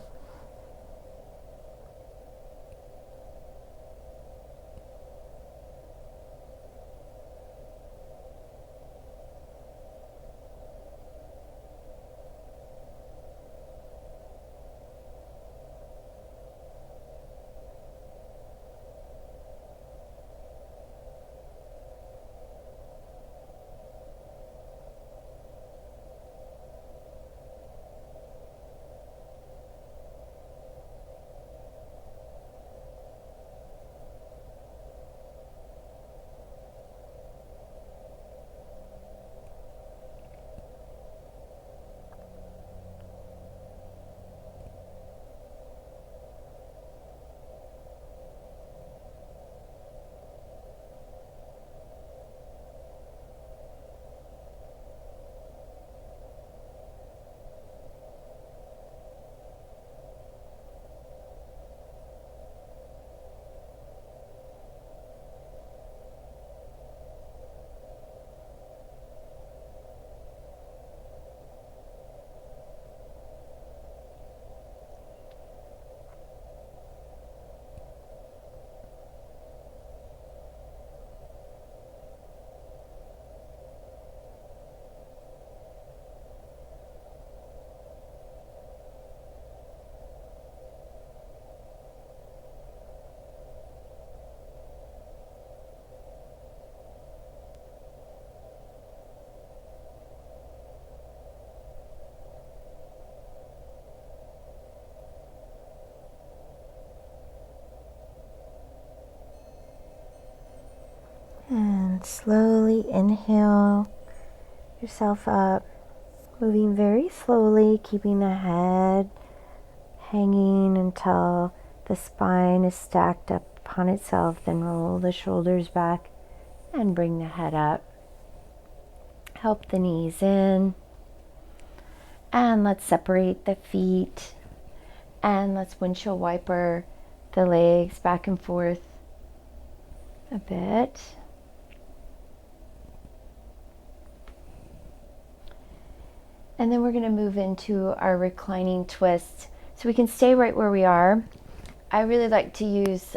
slowly inhale yourself up, moving very slowly, keeping the head hanging until the spine is stacked up upon itself. Then roll the shoulders back and bring the head up. Help the knees in. And let's separate the feet. And let's windshield wiper the legs back and forth a bit. And then we're going to move into our reclining twist. So we can stay right where we are. I really like to use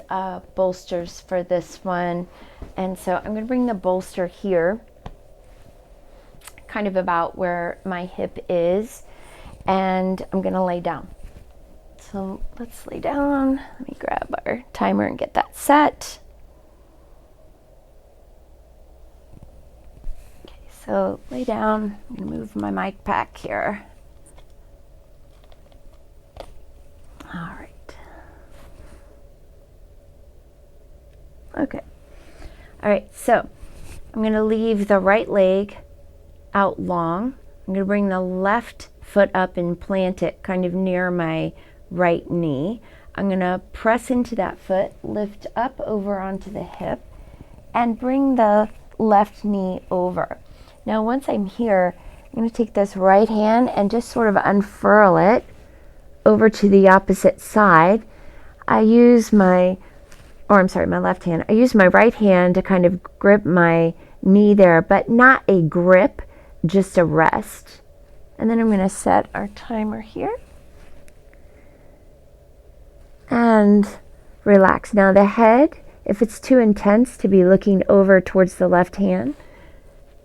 bolsters for this one. And so I'm going to bring the bolster here, kind of about where my hip is. And I'm going to lay down. So let's lay down. Let me grab our timer and get that set. So lay down. I'm going to move my mic back here. All right. Okay. All right, so I'm going to leave the right leg out long. I'm going to bring the left foot up and plant it kind of near my right knee. I'm going to press into that foot, lift up over onto the hip, and bring the left knee over. Now, once I'm here, I'm going to take this right hand and just sort of unfurl it over to the opposite side. I use my left hand. I use my right hand to kind of grip my knee there, but not a grip, just a rest. And then I'm going to set our timer here. And relax. Now the head, if it's too intense to be looking over towards the left hand,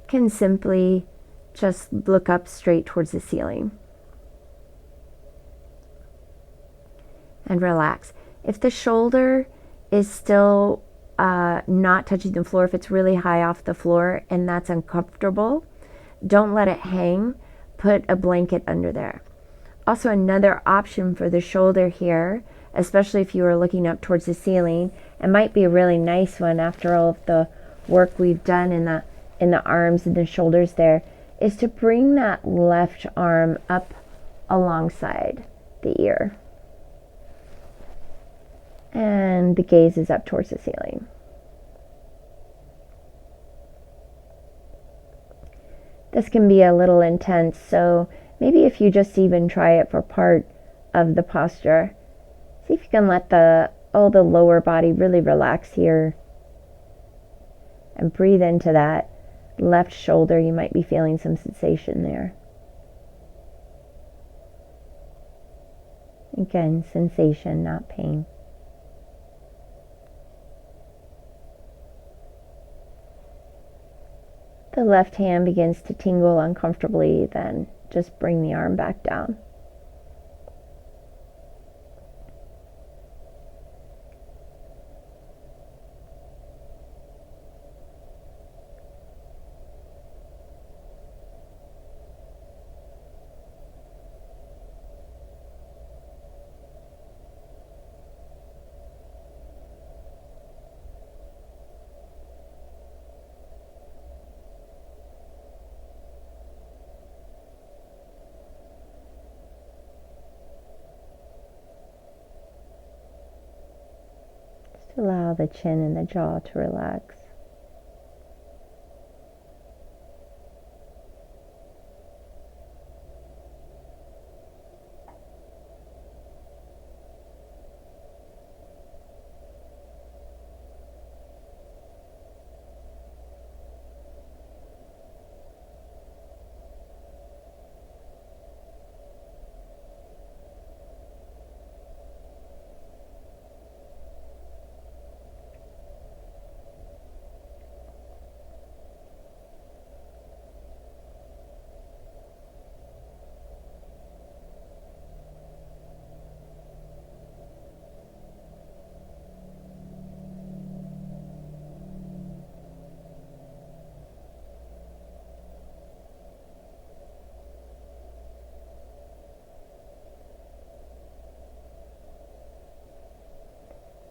can simply just look up straight towards the ceiling. And relax. If the shoulder is still not touching the floor, if it's really high off the floor and that's uncomfortable, don't let it hang. Put a blanket under there. Also, another option for the shoulder here, especially if you are looking up towards the ceiling, it might be a really nice one after all of the work we've done in the arms and the shoulders there, is to bring that left arm up alongside the ear. And the gaze is up towards the ceiling. This can be a little intense, so maybe if you just even try it for part of the posture, see if you can let the lower body really relax here. And breathe into that left shoulder. You might be feeling some sensation there. Again, sensation, not pain. The left hand begins to tingle uncomfortably, then just bring the arm back down. Allow the chin and the jaw to relax.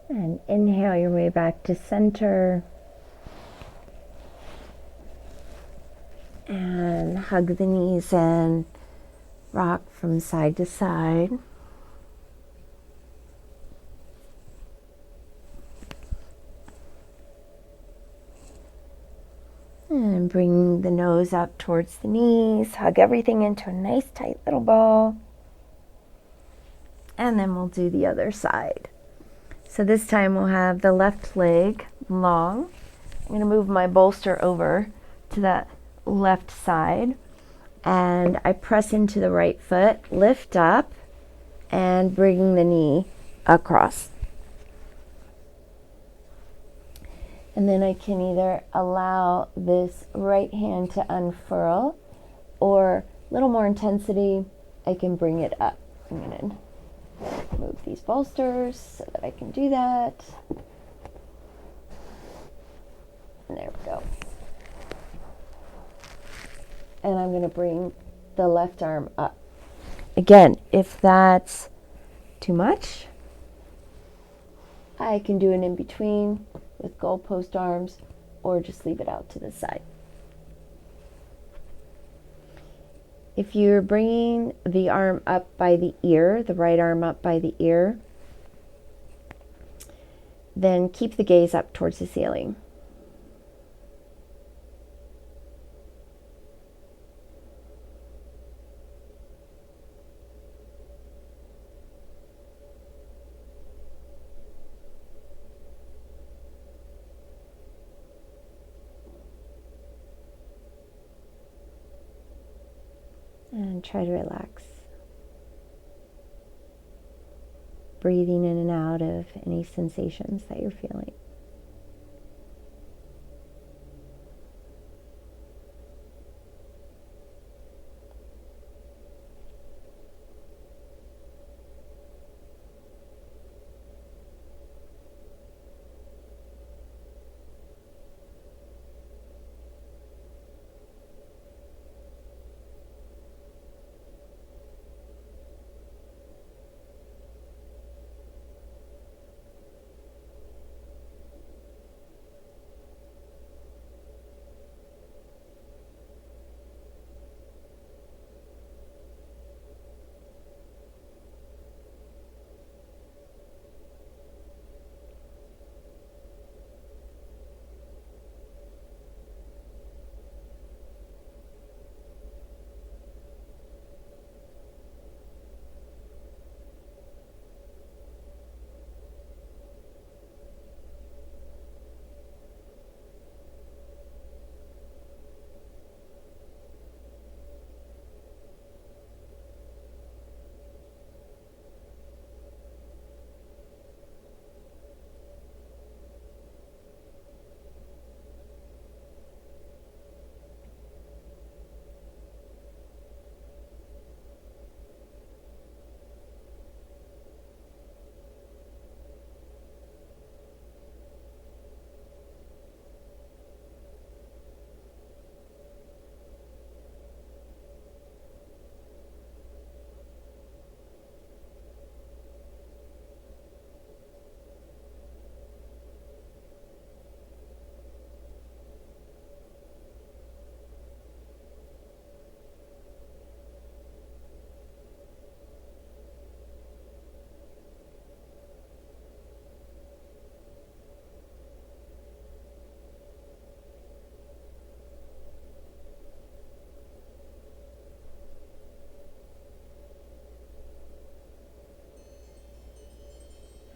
And inhale your way back to center. hug the knees in, rock from side to side. And bring the nose up towards the knees, hug everything into a nice tight little ball. And then we'll do the other side. So this time we'll have the left leg long. I'm going to move my bolster over to the left side. And I press into the right foot, lift up, and bring the knee across. And then I can either allow this right hand to unfurl, or a little more intensity, I can bring it up. I'm going to move these bolsters so that I can do that. And there we go. And I'm going to bring the left arm up. Again, if that's too much, I can do an in between with goalpost arms, or just leave it out to the side. If you're bringing the arm up by the ear, the right arm up by the ear, then keep the gaze up towards the ceiling. And try to relax. Breathing in and out of any sensations that you're feeling.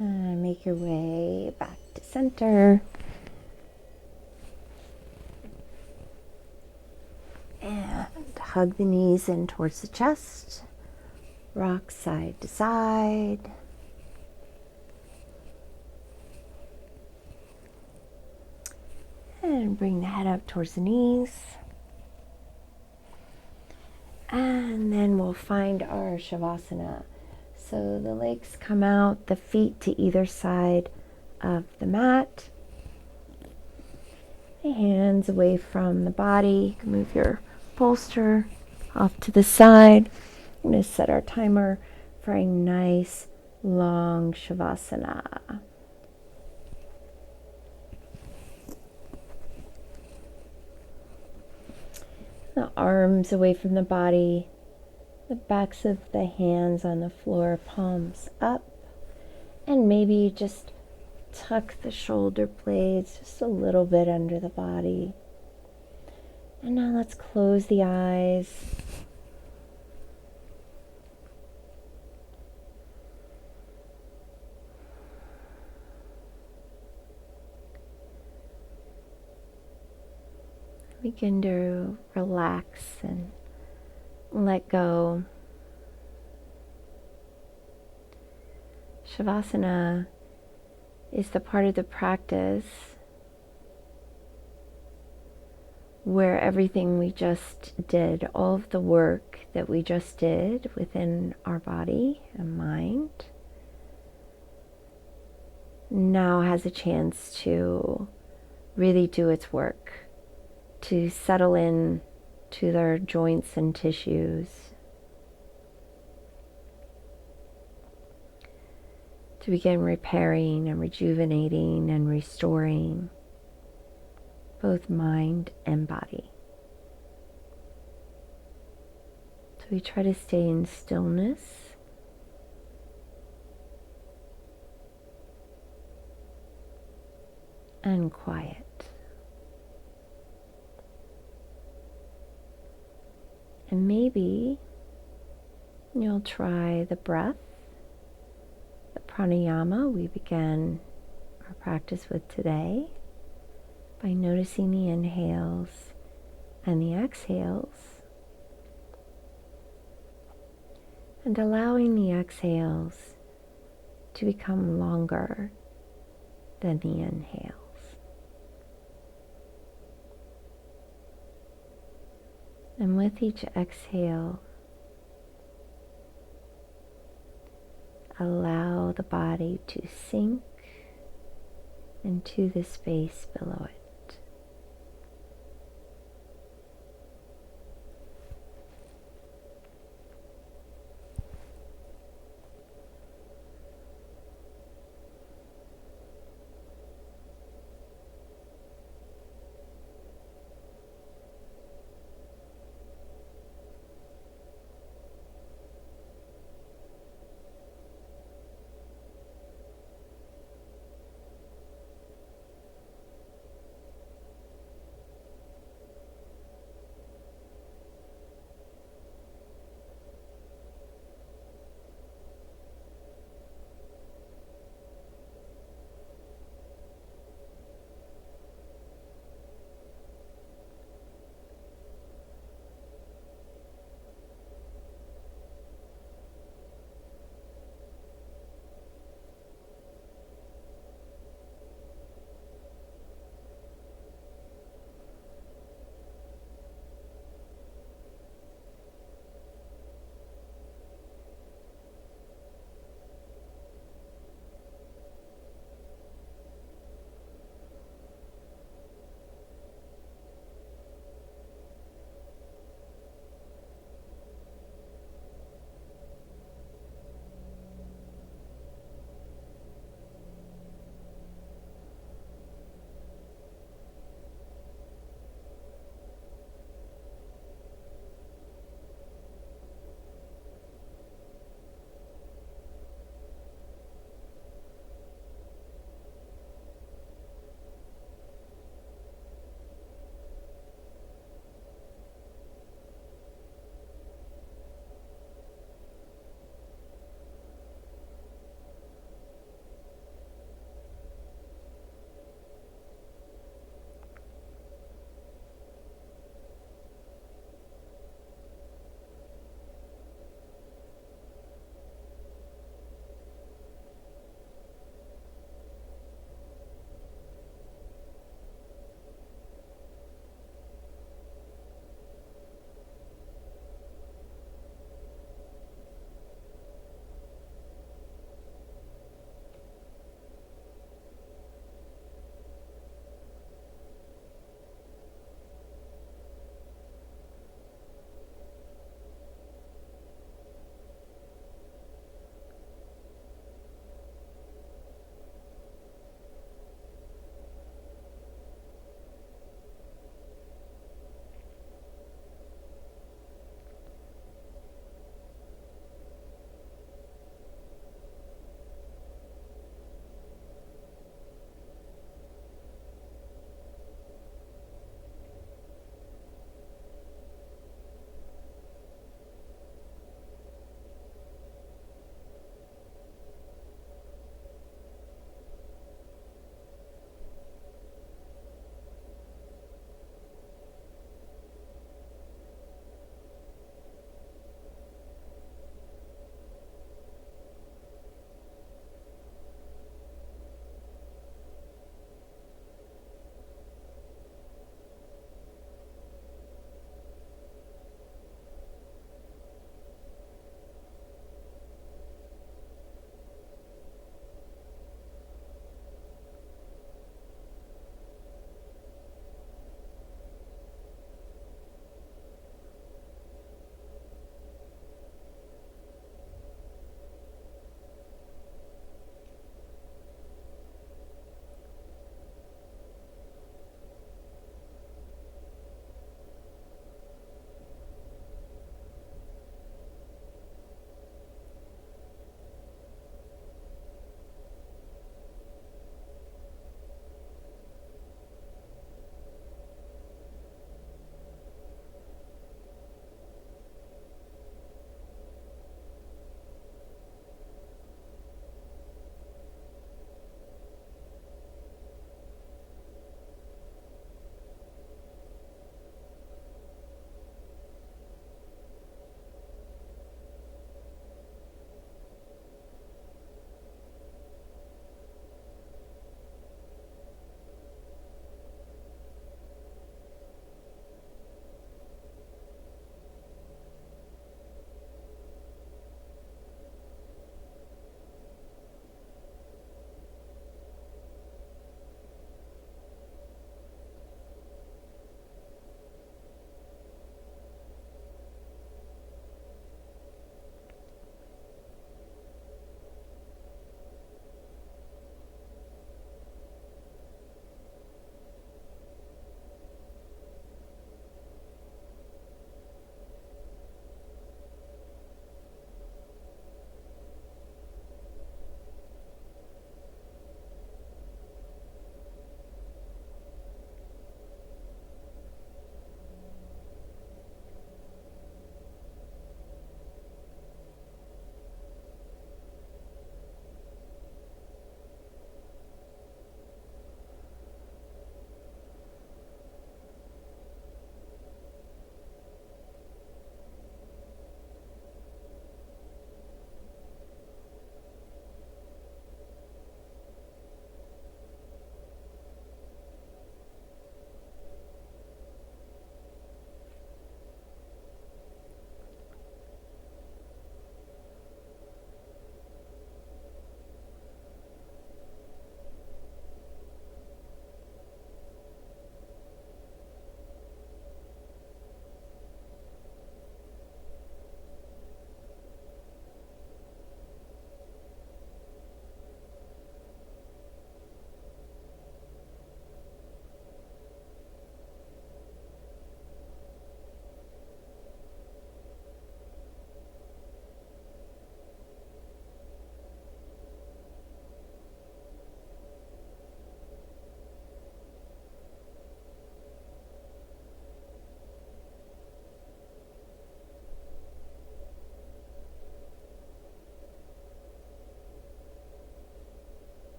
And make your way back to center. And hug the knees in towards the chest. Rock side to side. And bring the head up towards the knees. And then we'll find our Shavasana. So the legs come out, the feet to either side of the mat. The hands away from the body. You can move your bolster off to the side. I'm going to set our timer for a nice long Shavasana. The arms away from the body, the backs of the hands on the floor, palms up, and maybe just tuck the shoulder blades just a little bit under the body. And now let's close the eyes. Begin to relax and let go. Shavasana is the part of the practice where everything we just did, all of the work that we just did within our body and mind, now has a chance to really do its work, to settle in to their joints and tissues, to begin repairing and rejuvenating and restoring both mind and body. So we try to stay in stillness and quiet. And maybe you'll try the breath, the pranayama we began our practice with today, by noticing the inhales and the exhales, and allowing the exhales to become longer than the inhales. And with each exhale, allow the body to sink into the space below it.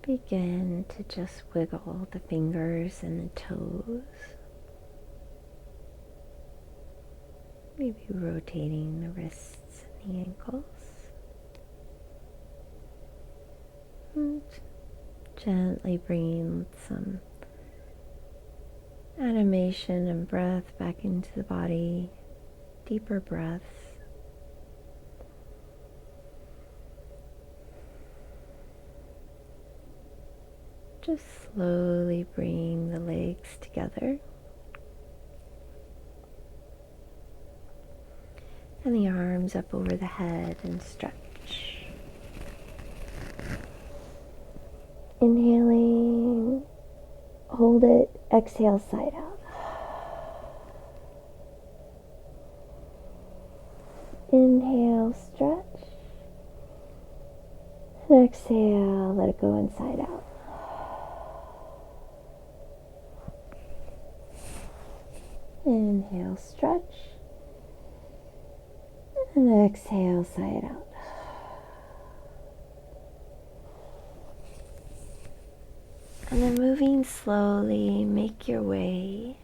Begin to just wiggle the fingers and the toes. Maybe rotating the wrists and the ankles. And gently bringing some animation and breath back into the body. Deeper breaths. Just slowly bring the legs together. And the arms up over the head and stretch. Inhaling, hold it, exhale, side out. Inhale, stretch. And exhale, let it go inside out. Inhale, stretch. And exhale, side out. And then moving slowly, make your way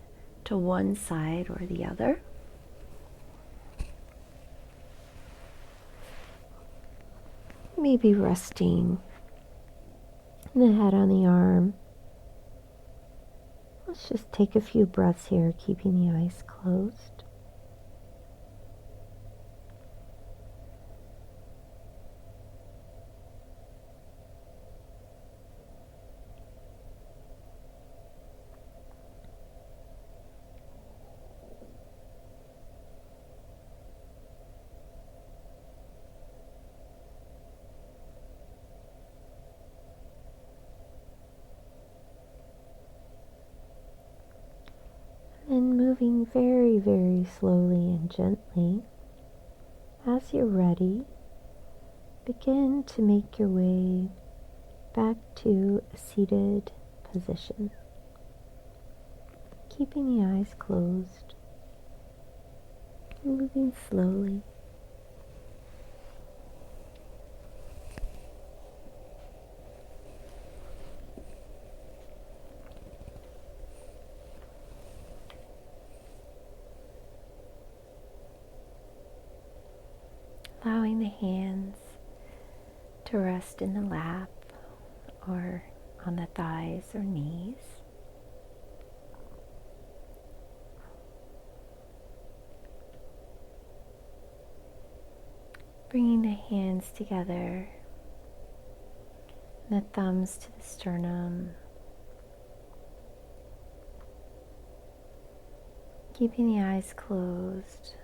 to one side or the other. Maybe resting the head on the arm. Let's just take a few breaths here, keeping the eyes closed. And moving very, very slowly and gently, as you're ready, begin to make your way back to a seated position. Keeping the eyes closed, moving slowly. Allowing the hands to rest in the lap or on the thighs or knees. Bringing the hands together, the thumbs to the sternum. Keeping the eyes closed.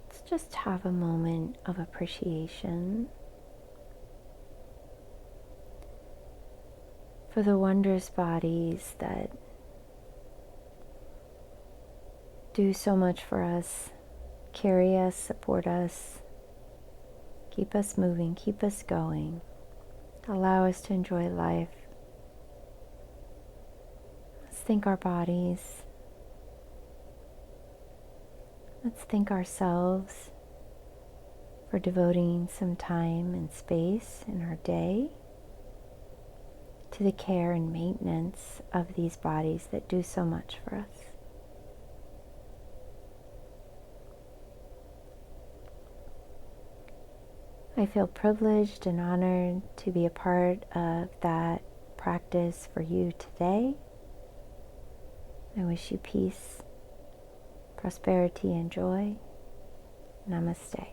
Let's just have a moment of appreciation for the wondrous bodies that do so much for us, carry us, support us, keep us moving, keep us going, allow us to enjoy life. Let's thank our bodies. Let's thank ourselves for devoting some time and space in our day to the care and maintenance of these bodies that do so much for us. I feel privileged and honored to be a part of that practice for you today. I wish you peace, prosperity, and joy. Namaste.